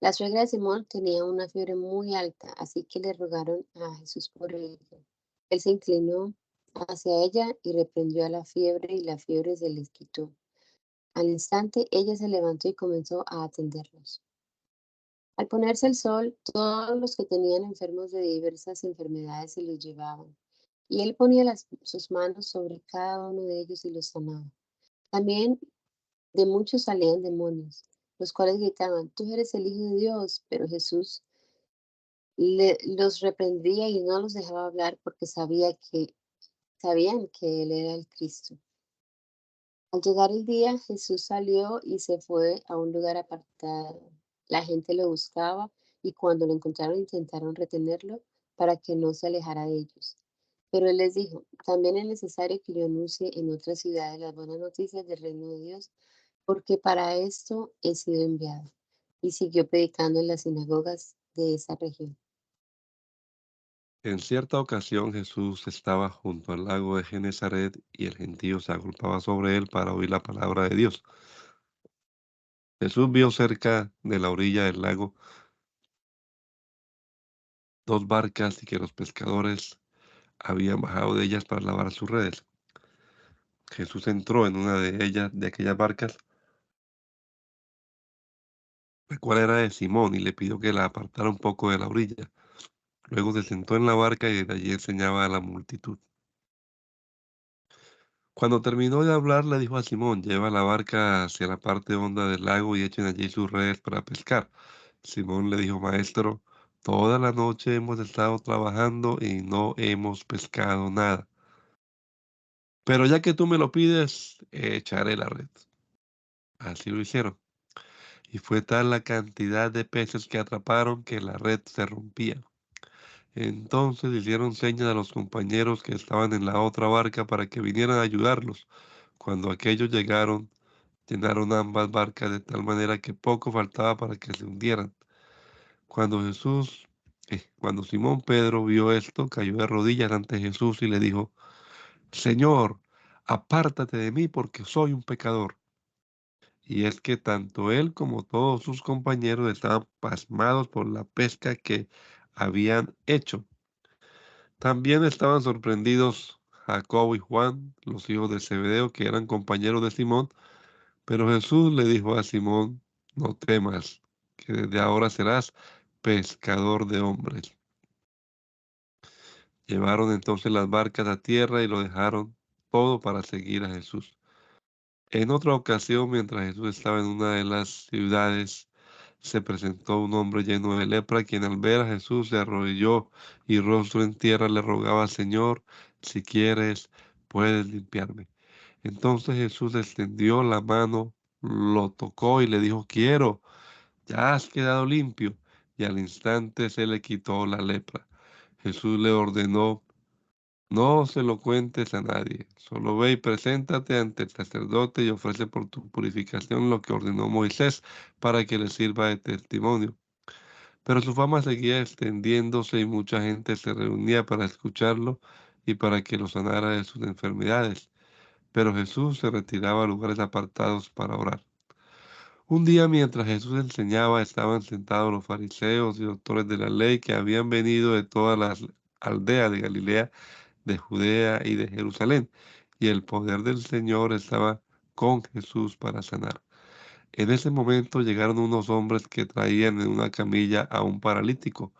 La suegra de Simón tenía una fiebre muy alta, así que le rogaron a Jesús por ella. Él se inclinó hacia ella y reprendió a la fiebre y la fiebre se les quitó. Al instante ella se levantó y comenzó a atenderlos. Al ponerse el sol, todos los que tenían enfermos de diversas enfermedades se los llevaban, y él ponía sus manos sobre cada uno de ellos y los sanaba. También de muchos salían demonios, los cuales gritaban, tú eres el Hijo de Dios, pero Jesús los reprendía y no los dejaba hablar porque sabían que él era el Cristo. Al llegar el día, Jesús salió y se fue a un lugar apartado. La gente lo buscaba y cuando lo encontraron intentaron retenerlo para que no se alejara de ellos. Pero él les dijo, también es necesario que yo anuncie en otras ciudades las buenas noticias del reino de Dios, porque para esto he sido enviado. Y siguió predicando en las sinagogas de esa región. En cierta ocasión Jesús estaba junto al lago de Genesaret y el gentío se agolpaba sobre él para oír la palabra de Dios. Jesús vio cerca de la orilla del lago 2 barcas y que los pescadores habían bajado de ellas para lavar sus redes. Jesús entró en una de ellas, de aquellas barcas, la cual era de Simón, y le pidió que la apartara un poco de la orilla. Luego se sentó en la barca y de allí enseñaba a la multitud. Cuando terminó de hablar, le dijo a Simón: lleva la barca hacia la parte honda del lago y echen allí sus redes para pescar. Simón le dijo: Maestro, toda la noche hemos estado trabajando y no hemos pescado nada. Pero ya que tú me lo pides, echaré la red. Así lo hicieron. Y fue tal la cantidad de peces que atraparon que la red se rompía. Entonces hicieron señas a los compañeros que estaban en la otra barca para que vinieran a ayudarlos. Cuando aquellos llegaron, llenaron ambas barcas de tal manera que poco faltaba para que se hundieran. Cuando Simón Pedro vio esto, cayó de rodillas ante Jesús y le dijo: Señor, apártate de mí porque soy un pecador. Y es que tanto él como todos sus compañeros estaban pasmados por la pesca que habían hecho. También estaban sorprendidos Jacobo y Juan, los hijos de Zebedeo, que eran compañeros de Simón. Pero Jesús le dijo a Simón: no temas, que desde ahora serás pescador de hombres. Llevaron entonces las barcas a tierra y lo dejaron todo para seguir a Jesús. En otra ocasión, mientras Jesús estaba en una de las ciudades, se presentó un hombre lleno de lepra, quien al ver a Jesús se arrodilló y rostro en tierra le rogaba: Señor, si quieres, puedes limpiarme. Entonces Jesús extendió la mano, lo tocó y le dijo: quiero, ya has quedado limpio. Y al instante se le quitó la lepra. Jesús le ordenó: no se lo cuentes a nadie, solo ve y preséntate ante el sacerdote y ofrece por tu purificación lo que ordenó Moisés para que le sirva de testimonio. Pero su fama seguía extendiéndose y mucha gente se reunía para escucharlo y para que lo sanara de sus enfermedades. Pero Jesús se retiraba a lugares apartados para orar. Un día, mientras Jesús enseñaba, estaban sentados los fariseos y doctores de la ley que habían venido de todas las aldeas de Galilea, de Judea y de Jerusalén, y el poder del Señor estaba con Jesús para sanar. En ese momento llegaron unos hombres que traían en una camilla a un paralítico.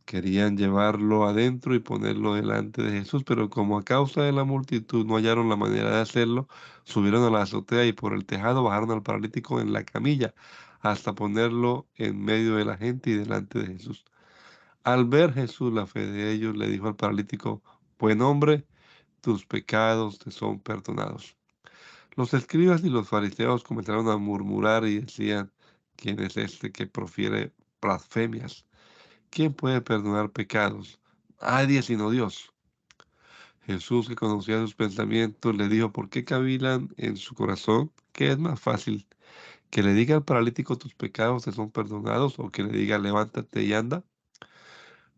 Querían llevarlo adentro y ponerlo delante de Jesús, pero como a causa de la multitud no hallaron la manera de hacerlo, subieron a la azotea y por el tejado bajaron al paralítico en la camilla hasta ponerlo en medio de la gente y delante de Jesús. Al ver Jesús la fe de ellos, le dijo al paralítico: buen hombre, tus pecados te son perdonados. Los escribas y los fariseos comenzaron a murmurar y decían: ¿quién es este que profiere blasfemias? ¿Quién puede perdonar pecados? Nadie sino Dios. Jesús, que conocía sus pensamientos, le dijo: ¿por qué cavilan en su corazón? ¿Qué es más fácil? ¿Que le diga al paralítico tus pecados te son perdonados, o que le diga levántate y anda?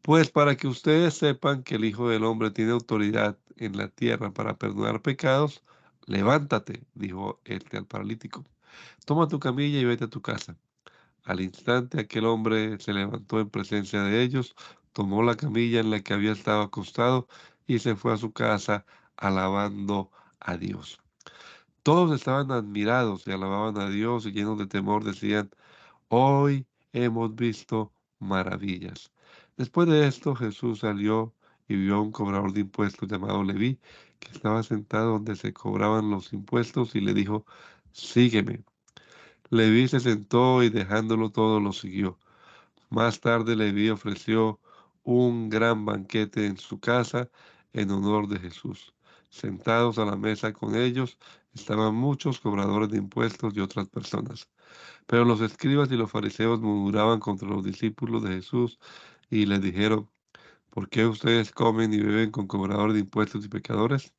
Pues para que ustedes sepan que el Hijo del Hombre tiene autoridad en la tierra para perdonar pecados, levántate, dijo este al paralítico. Toma tu camilla y vete a tu casa. Al instante aquel hombre se levantó en presencia de ellos, tomó la camilla en la que había estado acostado y se fue a su casa alabando a Dios. Todos estaban admirados y alababan a Dios, y llenos de temor decían: hoy hemos visto maravillas. Después de esto, Jesús salió y vio a un cobrador de impuestos llamado Leví, que estaba sentado donde se cobraban los impuestos, y le dijo: sígueme. Leví se sentó y dejándolo todo lo siguió. Más tarde Leví ofreció un gran banquete en su casa en honor de Jesús. Sentados a la mesa con ellos estaban muchos cobradores de impuestos y otras personas. Pero los escribas y los fariseos murmuraban contra los discípulos de Jesús y les dijeron: ¿por qué ustedes comen y beben con cobradores de impuestos y pecadores?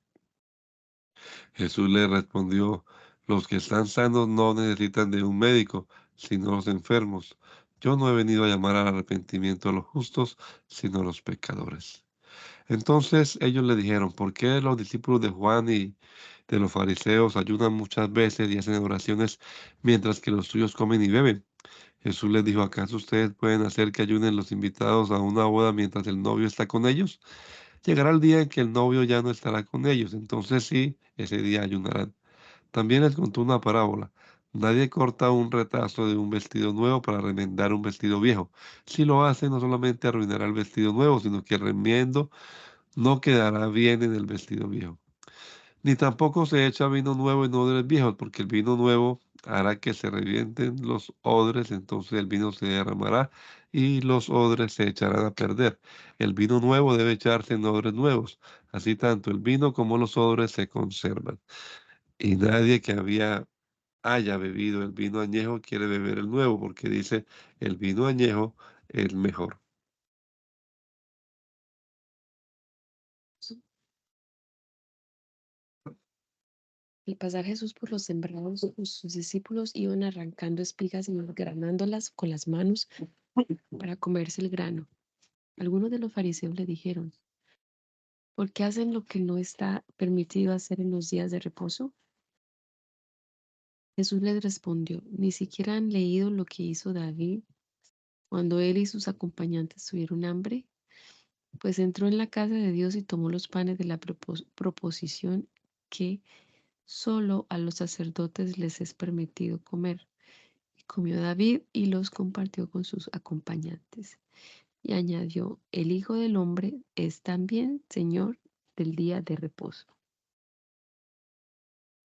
Jesús les respondió: los que están sanos no necesitan de un médico, sino los enfermos. Yo no he venido a llamar al arrepentimiento a los justos, sino a los pecadores. Entonces ellos le dijeron: ¿por qué los discípulos de Juan y de los fariseos ayunan muchas veces y hacen oraciones, mientras que los tuyos comen y beben? Jesús les dijo, ¿acaso ustedes pueden hacer que ayunen los invitados a una boda mientras el novio está con ellos? Llegará el día en que el novio ya no estará con ellos, entonces sí, ese día ayunarán. También les contó una parábola. Nadie corta un retazo de un vestido nuevo para remendar un vestido viejo. Si lo hace, no solamente arruinará el vestido nuevo, sino que el remiendo no quedará bien en el vestido viejo. Ni tampoco se echa vino nuevo en odres viejos, porque el vino nuevo hará que se revienten los odres, entonces el vino se derramará y los odres se echarán a perder. El vino nuevo debe echarse en odres nuevos, así tanto el vino como los odres se conservan. Y nadie que haya bebido el vino añejo quiere beber el nuevo, porque dice, el vino añejo es mejor. Al pasar Jesús por los sembrados, sus discípulos iban arrancando espigas y granándolas con las manos para comerse el grano. Algunos de los fariseos le dijeron, ¿por qué hacen lo que no está permitido hacer en los días de reposo? Jesús les respondió, ¿ni siquiera han leído lo que hizo David cuando él y sus acompañantes tuvieron hambre? Pues entró en la casa de Dios y tomó los panes de la proposición que solo a los sacerdotes les es permitido comer. Y comió David y los compartió con sus acompañantes. Y añadió, el Hijo del Hombre es también Señor del día de reposo.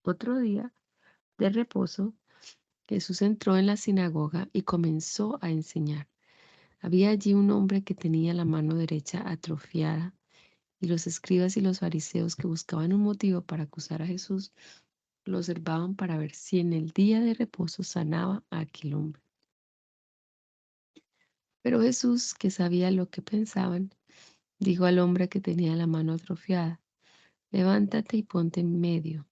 Otro día de reposo, Jesús entró en la sinagoga y comenzó a enseñar. Había allí un hombre que tenía la mano derecha atrofiada, y los escribas y los fariseos que buscaban un motivo para acusar a Jesús lo observaban para ver si en el día de reposo sanaba a aquel hombre. Pero Jesús, que sabía lo que pensaban, dijo al hombre que tenía la mano atrofiada, levántate y ponte en medio.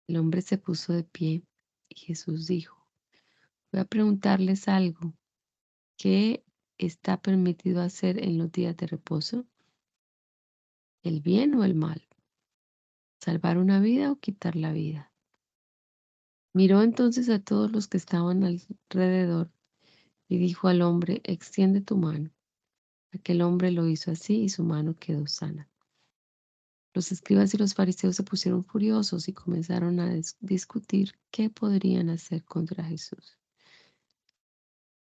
El hombre se puso de pie y Jesús dijo, voy a preguntarles algo. ¿Qué está permitido hacer en los días de reposo? ¿El bien o el mal? ¿Salvar una vida o quitar la vida? Miró entonces a todos los que estaban alrededor y dijo al hombre, extiende tu mano. Aquel hombre lo hizo así y su mano quedó sana. Los escribas y los fariseos se pusieron furiosos y comenzaron a discutir qué podrían hacer contra Jesús.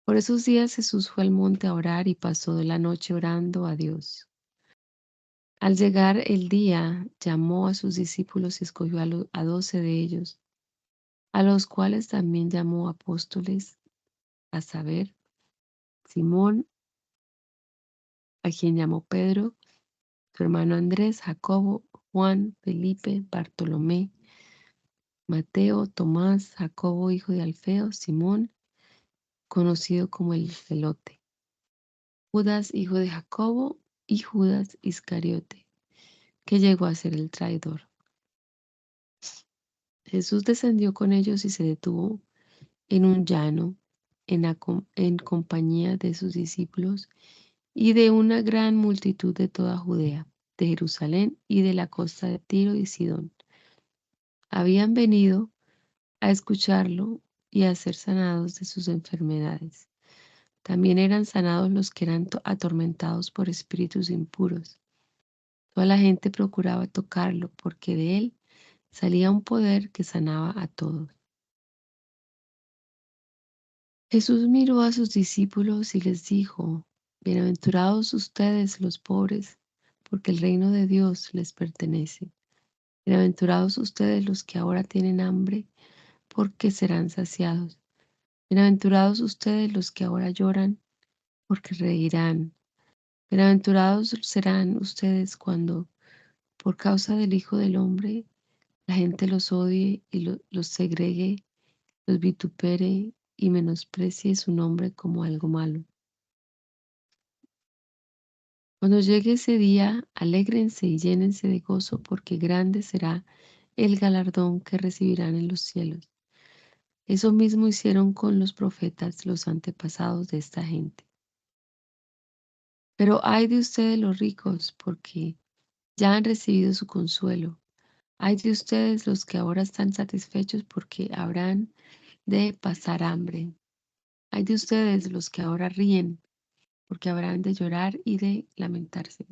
Por esos días Jesús fue al monte a orar y pasó de la noche orando a Dios. Al llegar el día, llamó a sus discípulos y escogió a 12 de ellos, a los cuales también llamó apóstoles, a saber, Simón, a quien llamó Pedro, su hermano Andrés, Jacobo, Juan, Felipe, Bartolomé, Mateo, Tomás, Jacobo, hijo de Alfeo, Simón, conocido como el Celote, Judas, hijo de Jacobo, y Judas Iscariote, que llegó a ser el traidor. Jesús descendió con ellos y se detuvo en un llano en compañía de sus discípulos y de una gran multitud de toda Judea, de Jerusalén y de la costa de Tiro y Sidón. Habían venido a escucharlo y a ser sanados de sus enfermedades. También eran sanados los que eran atormentados por espíritus impuros. Toda la gente procuraba tocarlo porque de él salía un poder que sanaba a todos. Jesús miró a sus discípulos y les dijo, bienaventurados ustedes los pobres, porque el reino de Dios les pertenece. Bienaventurados ustedes los que ahora tienen hambre, porque serán saciados. Bienaventurados ustedes los que ahora lloran, porque reirán. Bienaventurados serán ustedes cuando, por causa del Hijo del Hombre, la gente los odie y los segregue, los vitupere y menosprecie su nombre como algo malo. Cuando llegue ese día, alégrense y llénense de gozo, porque grande será el galardón que recibirán en los cielos. Eso mismo hicieron con los profetas, los antepasados de esta gente. Pero ay de ustedes los ricos, porque ya han recibido su consuelo. Ay de ustedes los que ahora están satisfechos, porque habrán de pasar hambre. Hay de ustedes los que ahora ríen, porque habrán de llorar y de lamentarse.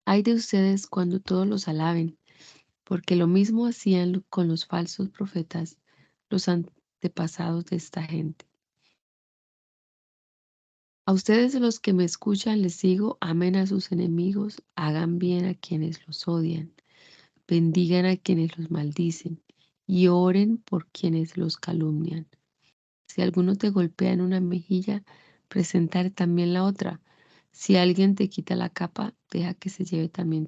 Hay de ustedes cuando todos los alaben, porque lo mismo hacían con los falsos profetas, los antepasados de esta gente. A ustedes los que me escuchan les digo, amen a sus enemigos, hagan bien a quienes los odian, bendigan a quienes los maldicen y oren por quienes los calumnian. Si alguno te golpea en una mejilla, presentar también la otra. Si alguien te quita la capa, deja que se lleve también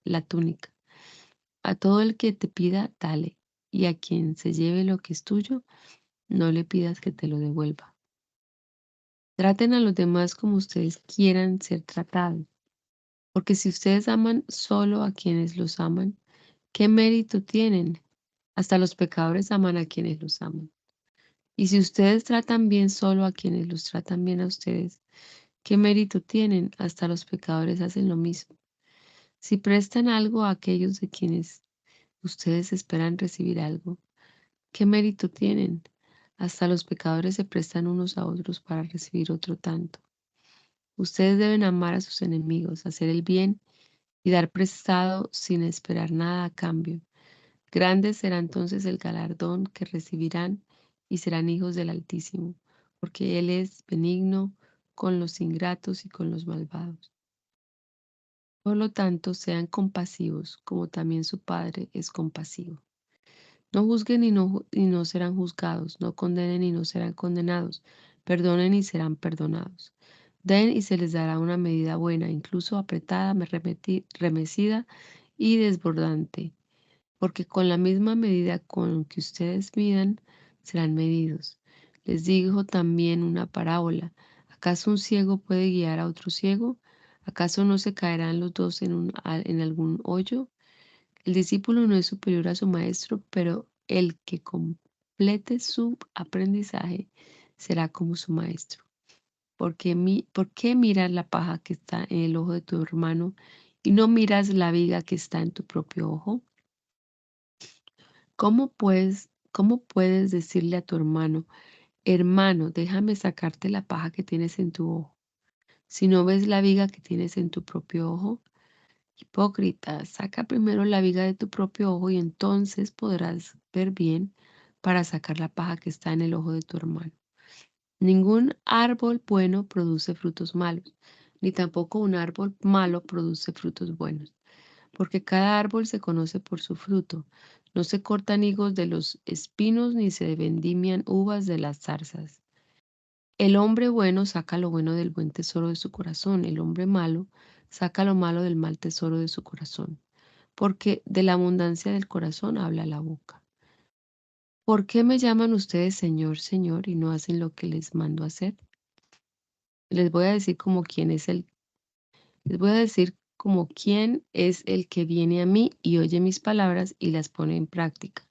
la túnica. A todo el que te pida, dale, y a quien se lleve lo que es tuyo, no le pidas que te lo devuelva. Traten a los demás como ustedes quieran ser tratados, porque si ustedes aman solo a quienes los aman, ¿qué mérito tienen? Hasta los pecadores aman a quienes los aman. Y si ustedes tratan bien solo a quienes los tratan bien a ustedes, ¿qué mérito tienen? Hasta los pecadores hacen lo mismo. Si prestan algo a aquellos de quienes ustedes esperan recibir algo, ¿qué mérito tienen? Hasta los pecadores se prestan unos a otros para recibir otro tanto. Ustedes deben amar a sus enemigos, hacer el bien y dar prestado sin esperar nada a cambio. Grande será entonces el galardón que recibirán y serán hijos del Altísimo, porque Él es benigno con los ingratos y con los malvados. Por lo tanto, sean compasivos, como también su Padre es compasivo. No juzguen y no serán juzgados, no condenen y no serán condenados, perdonen y serán perdonados. Den y se les dará una medida buena, incluso apretada, remecida y desbordante, porque con la misma medida con que ustedes midan, serán medidos. Les dijo también una parábola. ¿Acaso un ciego puede guiar a otro ciego? ¿Acaso no se caerán los dos en algún hoyo? El discípulo no es superior a su maestro, pero el que complete su aprendizaje será como su maestro. ¿Por qué miras la paja que está en el ojo de tu hermano y no miras la viga que está en tu propio ojo? ¿Cómo puedes decirle a tu hermano, hermano, déjame sacarte la paja que tienes en tu ojo, si no ves la viga que tienes en tu propio ojo? Hipócrita, saca primero la viga de tu propio ojo y entonces podrás ver bien para sacar la paja que está en el ojo de tu hermano. Ningún árbol bueno produce frutos malos, ni tampoco un árbol malo produce frutos buenos, porque cada árbol se conoce por su fruto. No se cortan higos de los espinos, ni se vendimian uvas de las zarzas. El hombre bueno saca lo bueno del buen tesoro de su corazón, el hombre malo saca lo malo del mal tesoro de su corazón, porque de la abundancia del corazón habla la boca. ¿Por qué me llaman ustedes Señor, Señor y no hacen lo que les mando hacer? Les voy a decir les voy a decir como quién es el que viene a mí y oye mis palabras y las pone en práctica.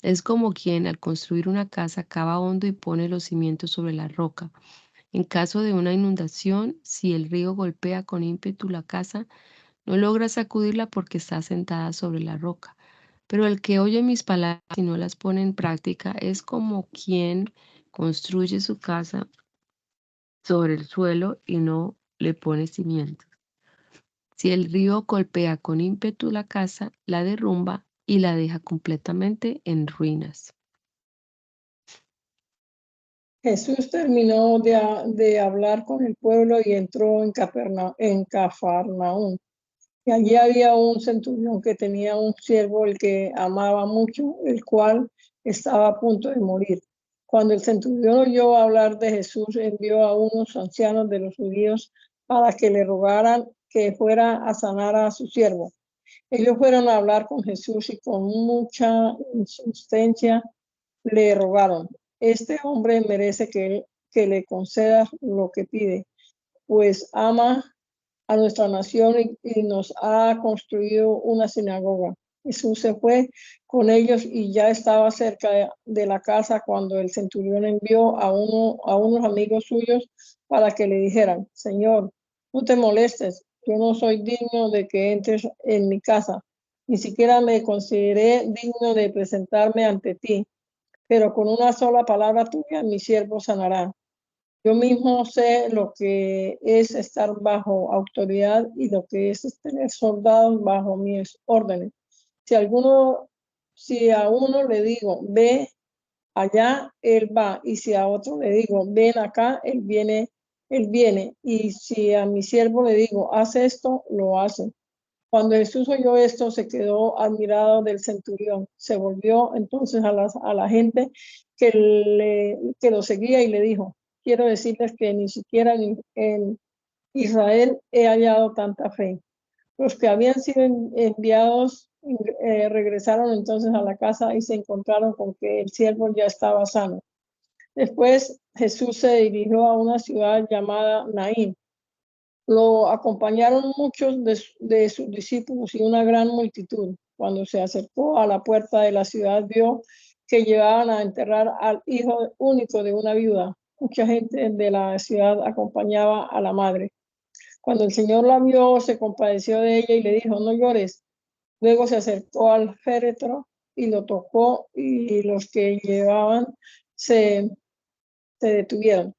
Es como quien al construir una casa cava hondo y pone los cimientos sobre la roca. En caso de una inundación, si el río golpea con ímpetu la casa, no logra sacudirla porque está sentada sobre la roca. Pero el que oye mis palabras y no las pone en práctica es como quien construye su casa sobre el suelo y no le pone cimientos. Si el río golpea con ímpetu la casa, la derrumba y la deja completamente en ruinas. Jesús terminó de hablar con el pueblo y entró en Cafarnaúm. Y allí había un centurión que tenía un siervo el que amaba mucho, el cual estaba a punto de morir. Cuando el centurión oyó hablar de Jesús, envió a unos ancianos de los judíos para que le rogaran que fuera a sanar a su siervo. Ellos fueron a hablar con Jesús y con mucha insistencia le rogaron: este hombre merece que le conceda lo que pide, pues ama a nuestra nación y nos ha construido una sinagoga. Jesús se fue con ellos y ya estaba cerca de la casa cuando el centurión envió a unos amigos suyos para que le dijeran: Señor, no te molestes, yo no soy digno de que entres en mi casa, ni siquiera me consideré digno de presentarme ante ti, pero con una sola palabra tuya mi siervo sanará. Yo mismo sé lo que es estar bajo autoridad y lo que es tener soldados bajo mis órdenes. Si a uno le digo, ve allá, él va. Y si a otro le digo, ven acá, él viene. Y si a mi siervo le digo, haz esto, lo hace. Cuando Jesús oyó esto, se quedó admirado del centurión. Se volvió entonces a la gente que lo seguía y le dijo, quiero decirles que ni siquiera en Israel he hallado tanta fe. Los que habían sido enviados regresaron entonces a la casa y se encontraron con que el siervo ya estaba sano. Después Jesús se dirigió a una ciudad llamada Naín. Lo acompañaron muchos de sus discípulos y una gran multitud. Cuando se acercó a la puerta de la ciudad, vio que llevaban a enterrar al hijo único de una viuda. Mucha gente de la ciudad acompañaba a la madre. Cuando el Señor la vio, se compadeció de ella y le dijo, no llores. Luego se acercó al féretro y lo tocó, y los que llevaban se detuvieron.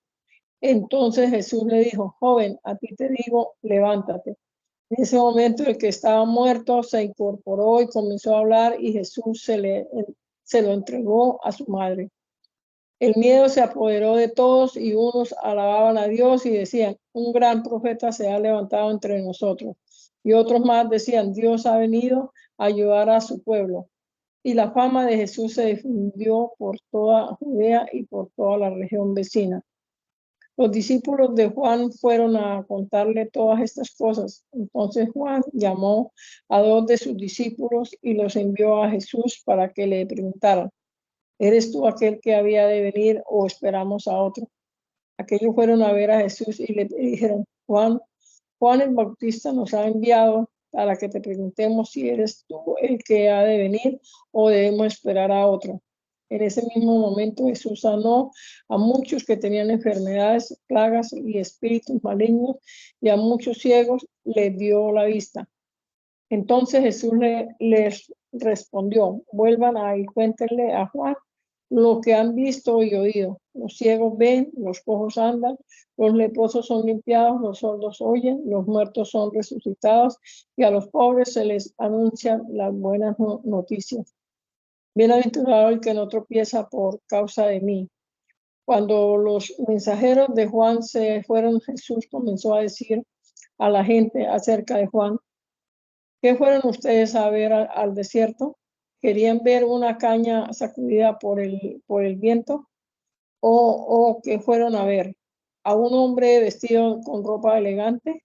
Entonces Jesús le dijo, joven, a ti te digo, levántate. En ese momento el que estaba muerto se incorporó y comenzó a hablar, y Jesús se lo entregó a su madre. El miedo se apoderó de todos y unos alababan a Dios y decían, un gran profeta se ha levantado entre nosotros. Y otros más decían, Dios ha venido a ayudar a su pueblo. Y la fama de Jesús se difundió por toda Judea y por toda la región vecina. Los discípulos de Juan fueron a contarle todas estas cosas. Entonces Juan llamó a 2 de sus discípulos y los envió a Jesús para que le preguntaran, ¿eres tú aquel que había de venir o esperamos a otro? Aquellos fueron a ver a Jesús y le dijeron, Juan el Bautista nos ha enviado para que te preguntemos si eres tú el que ha de venir o debemos esperar a otro. En ese mismo momento Jesús sanó a muchos que tenían enfermedades, plagas y espíritus malignos, y a muchos ciegos les dio la vista. Entonces Jesús les respondió, vuelvan y cuéntenle a Juan lo que han visto y oído. Los ciegos ven, los cojos andan, los leprosos son limpiados, los sordos oyen, los muertos son resucitados, y a los pobres se les anuncian las buenas noticias. Bienaventurado el que no tropieza por causa de mí. Cuando los mensajeros de Juan se fueron, Jesús comenzó a decir a la gente acerca de Juan, ¿qué fueron ustedes a ver al desierto? ¿Querían ver una caña sacudida por el viento? ¿O qué fueron a ver? ¿A un hombre vestido con ropa elegante?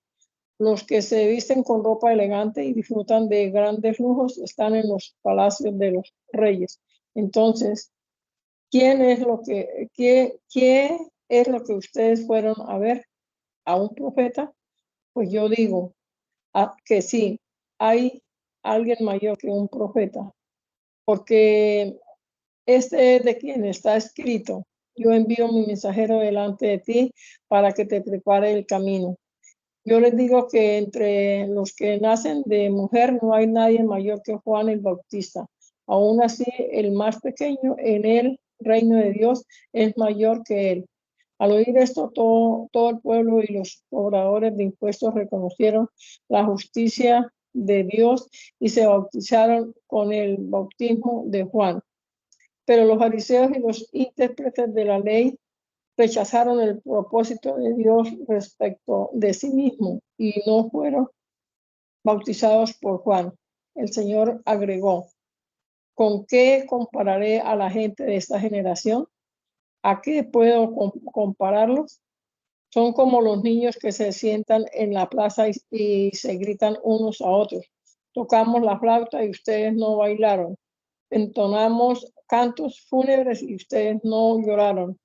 Los que se visten con ropa elegante y disfrutan de grandes lujos están en los palacios de los reyes. Entonces, ¿qué es lo que ustedes fueron a ver? ¿A un profeta? Pues yo digo que sí, hay alguien mayor que un profeta, porque este es de quien está escrito, yo envío mi mensajero delante de ti para que te prepare el camino. Yo les digo que entre los que nacen de mujer no hay nadie mayor que Juan el Bautista. Aún así, el más pequeño en el reino de Dios es mayor que él. Al oír esto, todo el pueblo y los cobradores de impuestos reconocieron la justicia de Dios y se bautizaron con el bautismo de Juan. Pero los fariseos y los intérpretes de la ley rechazaron el propósito de Dios respecto de sí mismo y no fueron bautizados por Juan. El Señor agregó, ¿con qué compararé a la gente de esta generación? ¿A qué puedo compararlos? Son como los niños que se sientan en la plaza y se gritan unos a otros. Tocamos la flauta y ustedes no bailaron. Entonamos cantos fúnebres y ustedes no lloraron.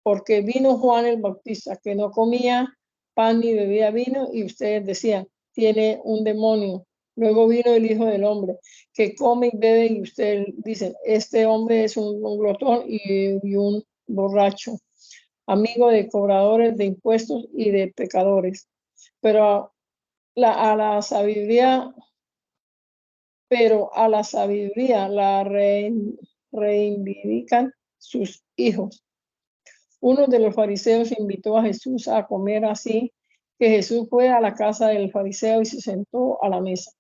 Porque vino Juan el Bautista, que no comía pan ni bebía vino, y ustedes decían, tiene un demonio. Luego vino el Hijo del Hombre, que come y bebe, y ustedes dicen, este hombre es un glotón y un borracho, amigo de cobradores de impuestos y de pecadores. Pero a la sabiduría la reivindican sus hijos. Uno de los fariseos invitó a Jesús a comer, así que Jesús fue a la casa del fariseo y se sentó a la mesa.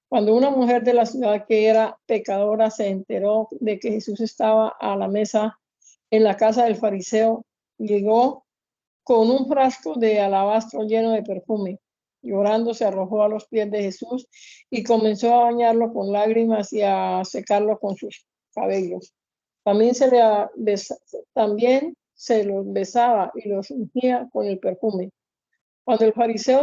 Cuando una mujer de la ciudad que era pecadora se enteró de que Jesús estaba a la mesa en la casa del fariseo, llegó con un frasco de alabastro lleno de perfume. Llorando se arrojó a los pies de Jesús y comenzó a bañarlo con lágrimas y a secarlo con sus cabellos. También se los besaba y los ungía con el perfume. Cuando el fariseo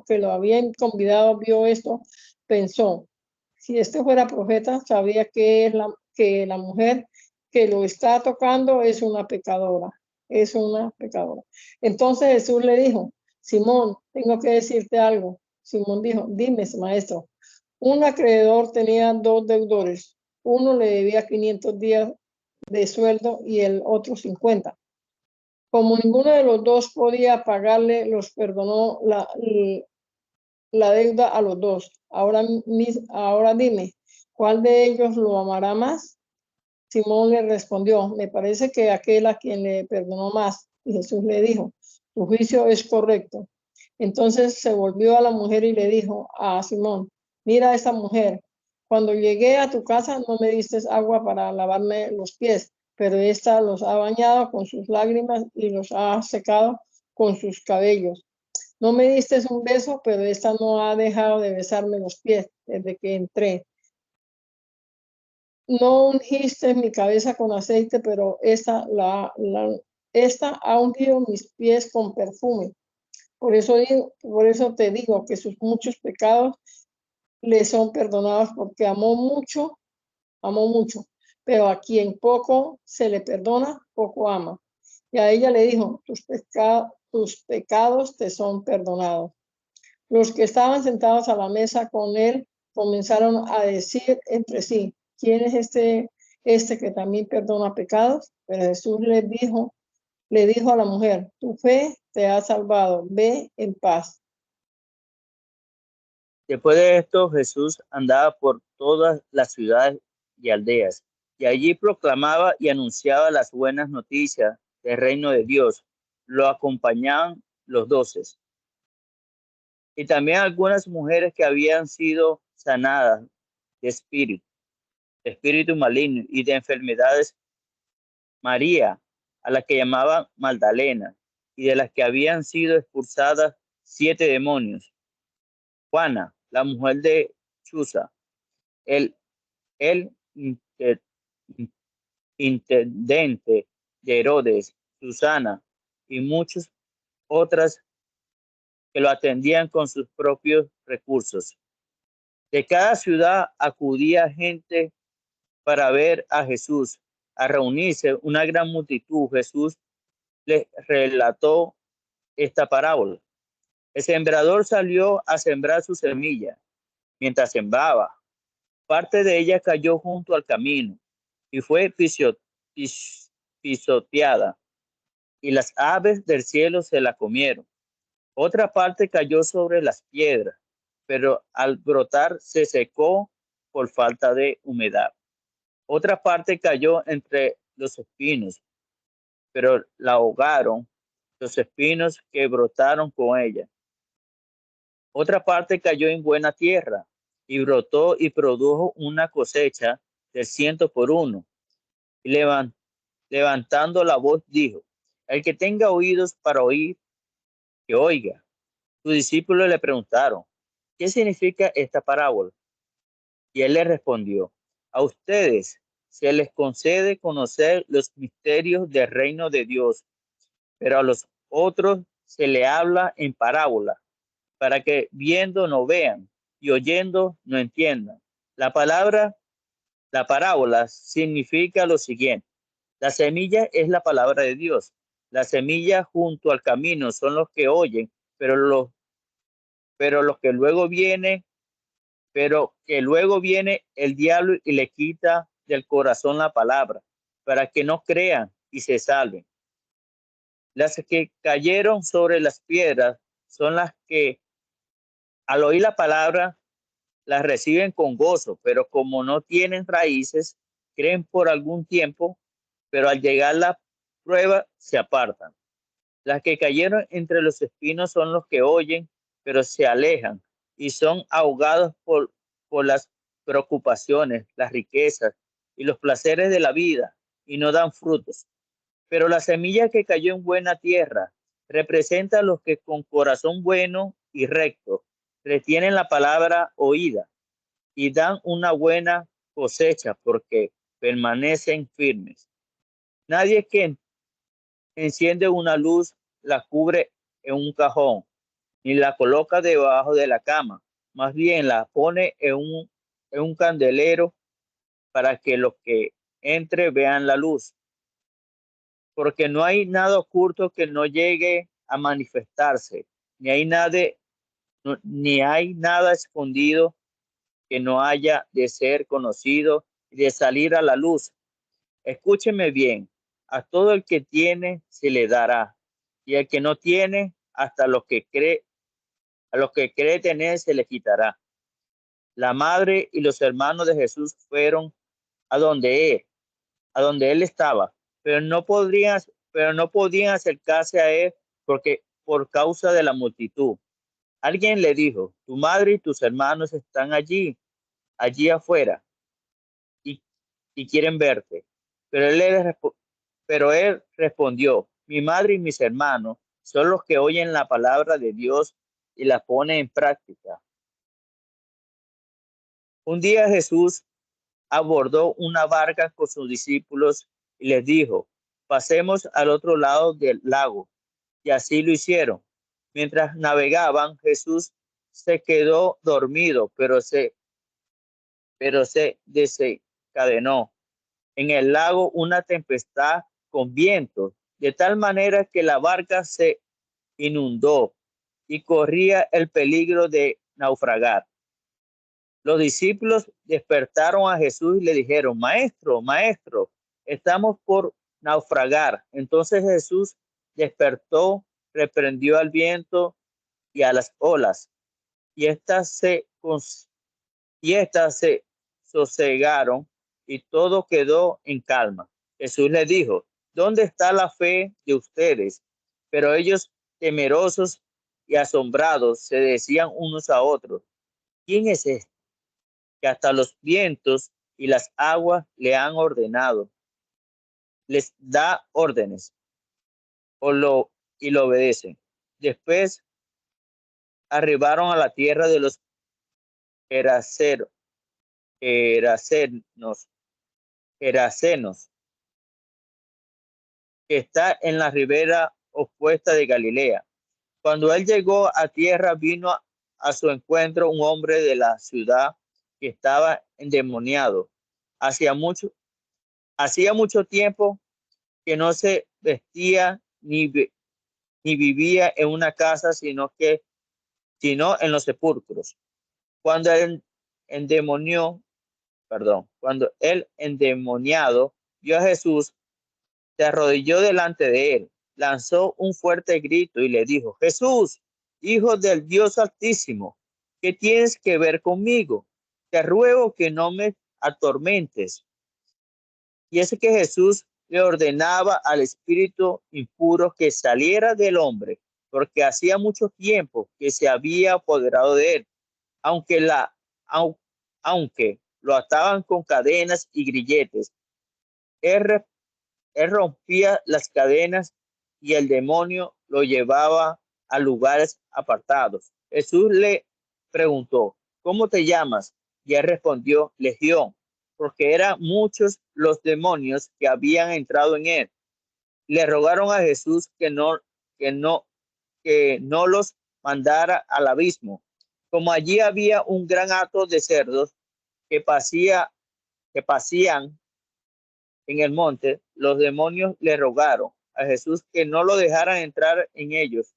que lo había convidado vio esto, pensó: si este fuera profeta, sabría que la mujer que lo está tocando es una pecadora. Entonces Jesús le dijo: Simón, tengo que decirte algo. Simón dijo: dime, maestro. Un acreedor tenía 2 deudores. Uno le debía 500 días de sueldo y el otro 50. Como ninguno de los dos podía pagarle, los perdonó la deuda a los dos. Ahora dime, ¿cuál de ellos lo amará más? Simón le respondió: me parece que aquel a quien le perdonó más. Y Jesús le dijo: tu juicio es correcto. Entonces se volvió a la mujer y le dijo a Simón: mira a esa mujer. Cuando llegué a tu casa no me diste agua para lavarme los pies, pero ésta los ha bañado con sus lágrimas y los ha secado con sus cabellos. No me diste un beso, pero esta no ha dejado de besarme los pies desde que entré. No ungiste mi cabeza con aceite, pero esta ha ungido mis pies con perfume. Por eso te digo que sus muchos pecados le son perdonados, porque amó mucho, pero a quien poco se le perdona, poco ama. Y a ella le dijo: tus pecados te son perdonados. Los que estaban sentados a la mesa con él comenzaron a decir entre sí: ¿quién es este que también perdona pecados? Pero Jesús le dijo a la mujer: tu fe te ha salvado, ve en paz. Después de esto, Jesús andaba por todas las ciudades y aldeas, y allí proclamaba y anunciaba las buenas noticias del reino de Dios. Lo acompañaban los 12. Y también algunas mujeres que habían sido sanadas de espíritu maligno y de enfermedades. María, a la que llamaban Magdalena, y de las que habían sido expulsadas 7 demonios. Juana, la mujer de Chuza, el intendente de Herodes, Susana y muchas otras que lo atendían con sus propios recursos. De cada ciudad acudía gente para ver a Jesús. A reunirse una gran multitud, Jesús les relató esta parábola. El sembrador salió a sembrar su semilla. Mientras sembraba, parte de ella cayó junto al camino y fue pisoteada, y las aves del cielo se la comieron. Otra parte cayó sobre las piedras, pero al brotar se secó por falta de humedad. Otra parte cayó entre los espinos, pero la ahogaron los espinos que brotaron con ella. Otra parte cayó en buena tierra y brotó y produjo una cosecha del 100 por 1. Y levantando la voz dijo: el que tenga oídos para oír, que oiga. Sus discípulos le preguntaron: ¿qué significa esta parábola? Y él le respondió: a ustedes se les concede conocer los misterios del reino de Dios, pero a los otros se le habla en parábola, para que viendo no vean y oyendo no entiendan. La parábola significa lo siguiente: la semilla es la palabra de Dios. La semilla junto al camino son los que oyen, pero que luego viene el diablo y le quita del corazón la palabra, para que no crean y se salven. Las que cayeron sobre las piedras son las que al oír la palabra las reciben con gozo, pero como no tienen raíces, creen por algún tiempo, pero al llegar la prueba se apartan. Las que cayeron entre los espinos son los que oyen, pero se alejan y son ahogados por las preocupaciones, las riquezas y los placeres de la vida y no dan frutos. Pero la semilla que cayó en buena tierra representa a los que con corazón bueno y recto retienen la palabra oída y dan una buena cosecha porque permanecen firmes. Nadie que enciende una luz la cubre en un cajón ni la coloca debajo de la cama, más bien la pone en un candelero para que los que entre vean la luz. Porque no hay nada oculto que no llegue a manifestarse, ni hay nada escondido que no haya de ser conocido y de salir a la luz. Escúcheme bien, a todo el que tiene se le dará, y al que no tiene, hasta a los que cree tener se le quitará. La madre y los hermanos de Jesús fueron a donde él estaba, pero no podían acercarse a él porque por causa de la multitud. Alguien le dijo: tu madre y tus hermanos están allí afuera, y, y quieren verte. Pero él respondió: mi madre y mis hermanos son los que oyen la palabra de Dios y la ponen en práctica. Un día Jesús abordó una barca con sus discípulos y les dijo: pasemos al otro lado del lago. Y así lo hicieron. Mientras navegaban, Jesús se quedó dormido, pero se desencadenó en el lago una tempestad con viento, de tal manera que la barca se inundó y corría el peligro de naufragar. Los discípulos despertaron a Jesús y le dijeron: maestro, maestro, estamos por naufragar. Entonces Jesús despertó, reprendió al viento y a las olas, y estas se sosegaron y todo quedó en calma. Jesús les dijo: ¿dónde está la fe de ustedes? Pero ellos, temerosos y asombrados, se decían unos a otros: ¿quién es este que hasta los vientos y las aguas le han ordenado? Les da órdenes y lo obedecen. Después arribaron a la tierra de los Gerasenos, que está en la ribera opuesta de Galilea. Cuando él llegó a tierra, vino a su encuentro un hombre de la ciudad que estaba endemoniado. Hacía mucho tiempo que no se vestía ni vivía en una casa, sino en los sepulcros. Cuando el endemoniado vio a Jesús, se arrodilló delante de él, lanzó un fuerte grito y le dijo: Jesús, Hijo del Dios Altísimo, ¿qué tienes que ver conmigo? Te ruego que no me atormentes. Y es que Jesús le ordenaba al espíritu impuro que saliera del hombre, porque hacía mucho tiempo que se había apoderado de él, aunque lo ataban con cadenas y grilletes. Él rompía las cadenas y el demonio lo llevaba a lugares apartados. Jesús le preguntó: ¿cómo te llamas? Y él respondió: Legión, porque eran muchos los demonios que habían entrado en él. Le rogaron a Jesús que no los mandara al abismo. Como allí había un gran hato de cerdos que pasían en el monte, los demonios le rogaron a Jesús que no lo dejaran entrar en ellos,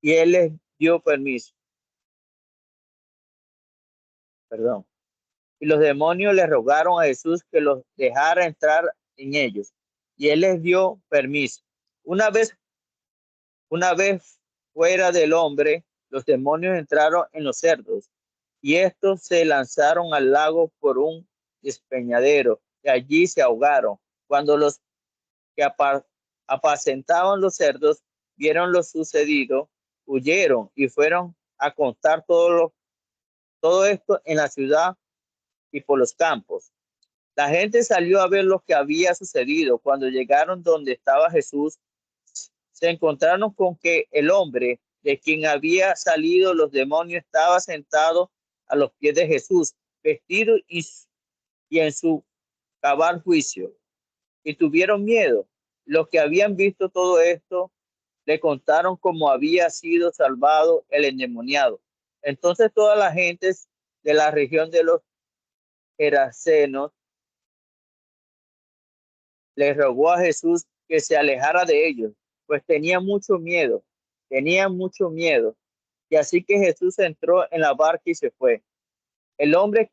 y él les dio permiso. Y los demonios le rogaron a Jesús que los dejara entrar en ellos, y él les dio permiso. Una vez fuera del hombre, los demonios entraron en los cerdos, y estos se lanzaron al lago por un despeñadero y allí se ahogaron. Cuando los que apacentaban los cerdos vieron lo sucedido, huyeron y fueron a contar todo esto en la ciudad y por los campos. La gente salió a ver lo que había sucedido. Cuando llegaron donde estaba Jesús, se encontraron con que el hombre de quien había salido los demonios estaba sentado a los pies de Jesús, vestido y en su cabal juicio. Y tuvieron miedo. Los que habían visto todo esto le contaron cómo había sido salvado el endemoniado. Entonces todas las gentes de la región de los Gerasenos le rogó a Jesús que se alejara de ellos, pues tenían mucho miedo. Y así que Jesús entró en la barca y se fue. El hombre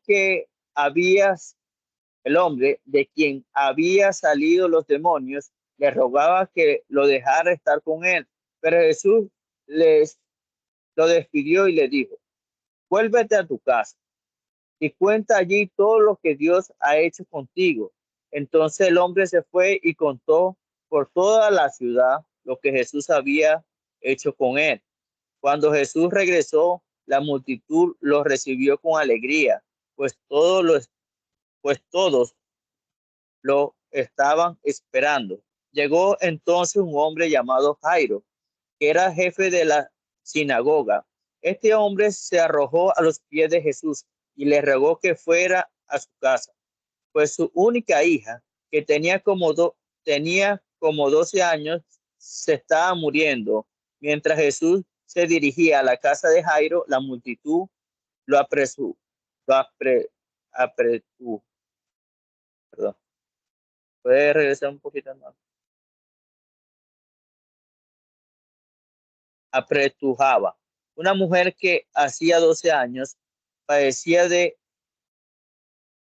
de quien había salido los demonios le rogaba que lo dejara estar con él, pero Jesús lo despidió y le dijo: vuélvete a tu casa y cuenta allí todo lo que Dios ha hecho contigo. Entonces el hombre se fue y contó por toda la ciudad lo que Jesús había hecho con él. Cuando Jesús regresó, la multitud lo recibió con alegría, pues todos lo estaban esperando. Llegó entonces un hombre llamado Jairo, que era jefe de la sinagoga. Este hombre se arrojó a los pies de Jesús y le rogó que fuera a su casa, pues su única hija, que tenía como 12 años, se estaba muriendo. Mientras Jesús se dirigía a la casa de Jairo, la multitud lo apresuró. Perdón. ¿Puede regresar un poquito más? Apretujaba. Una mujer que hacía 12 años padecía de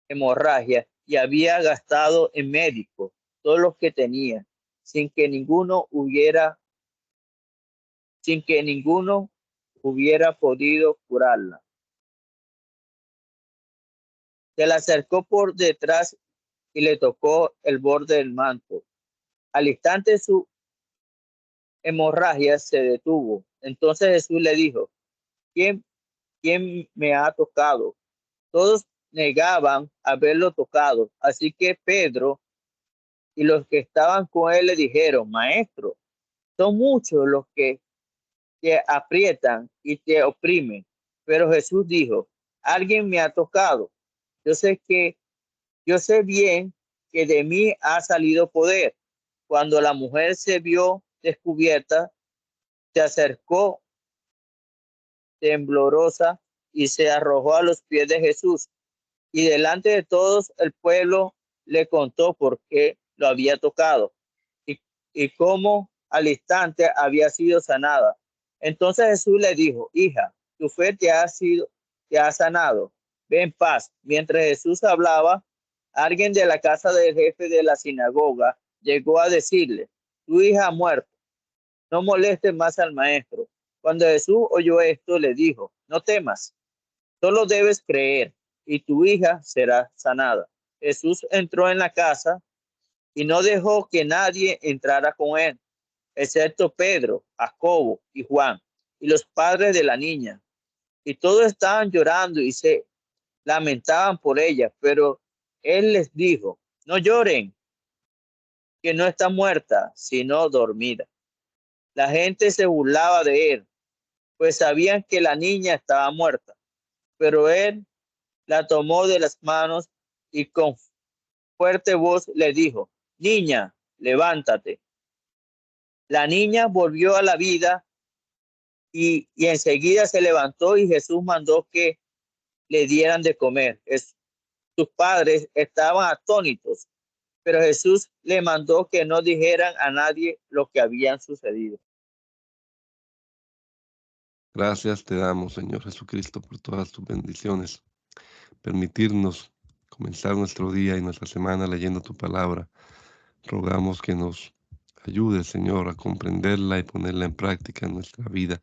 hemorragia y había gastado en médicos todo lo que tenía, sin que ninguno hubiera podido curarla. Se la acercó por detrás y le tocó el borde del manto. Al instante su hemorragia se detuvo. Entonces Jesús le dijo: ¿Quién me ha tocado? Todos negaban haberlo tocado. Así que Pedro y los que estaban con él le dijeron: Maestro, son muchos los que te aprietan y te oprimen. Pero Jesús dijo: alguien me ha tocado. Yo sé bien que de mí ha salido poder. Cuando la mujer se vio descubierta, se acercó temblorosa y se arrojó a los pies de Jesús. Y delante de todos el pueblo le contó por qué lo había tocado y cómo al instante había sido sanada. Entonces Jesús le dijo: hija, tu fe te ha sanado. Ve en paz. Mientras Jesús hablaba, alguien de la casa del jefe de la sinagoga llegó a decirle: tu hija ha muerto. No molestes más al maestro. Cuando Jesús oyó esto, le dijo: no temas, solo debes creer y tu hija será sanada. Jesús entró en la casa y no dejó que nadie entrara con él, excepto Pedro, Jacobo y Juan, y los padres de la niña. Y todos estaban llorando y se lamentaban por ella, pero él les dijo: no lloren, que no está muerta, sino dormida. La gente se burlaba de él, pues sabían que la niña estaba muerta, pero él la tomó de las manos y con fuerte voz le dijo: niña, levántate. La niña volvió a la vida y enseguida se levantó, y Jesús mandó que le dieran de comer. Sus padres estaban atónitos, pero Jesús le mandó que no dijeran a nadie lo que había sucedido. Gracias te damos, Señor Jesucristo, por todas tus bendiciones. Permitirnos comenzar nuestro día y nuestra semana leyendo tu palabra. Rogamos que nos ayude, Señor, a comprenderla y ponerla en práctica en nuestra vida.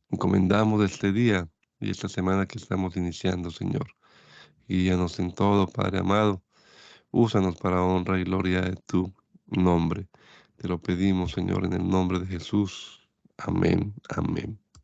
Encomendamos este día y esta semana que estamos iniciando, Señor. y guíanos en todo, Padre amado. Úsanos para honra y gloria de tu nombre. Te lo pedimos, Señor, en el nombre de Jesús. Amén, amén.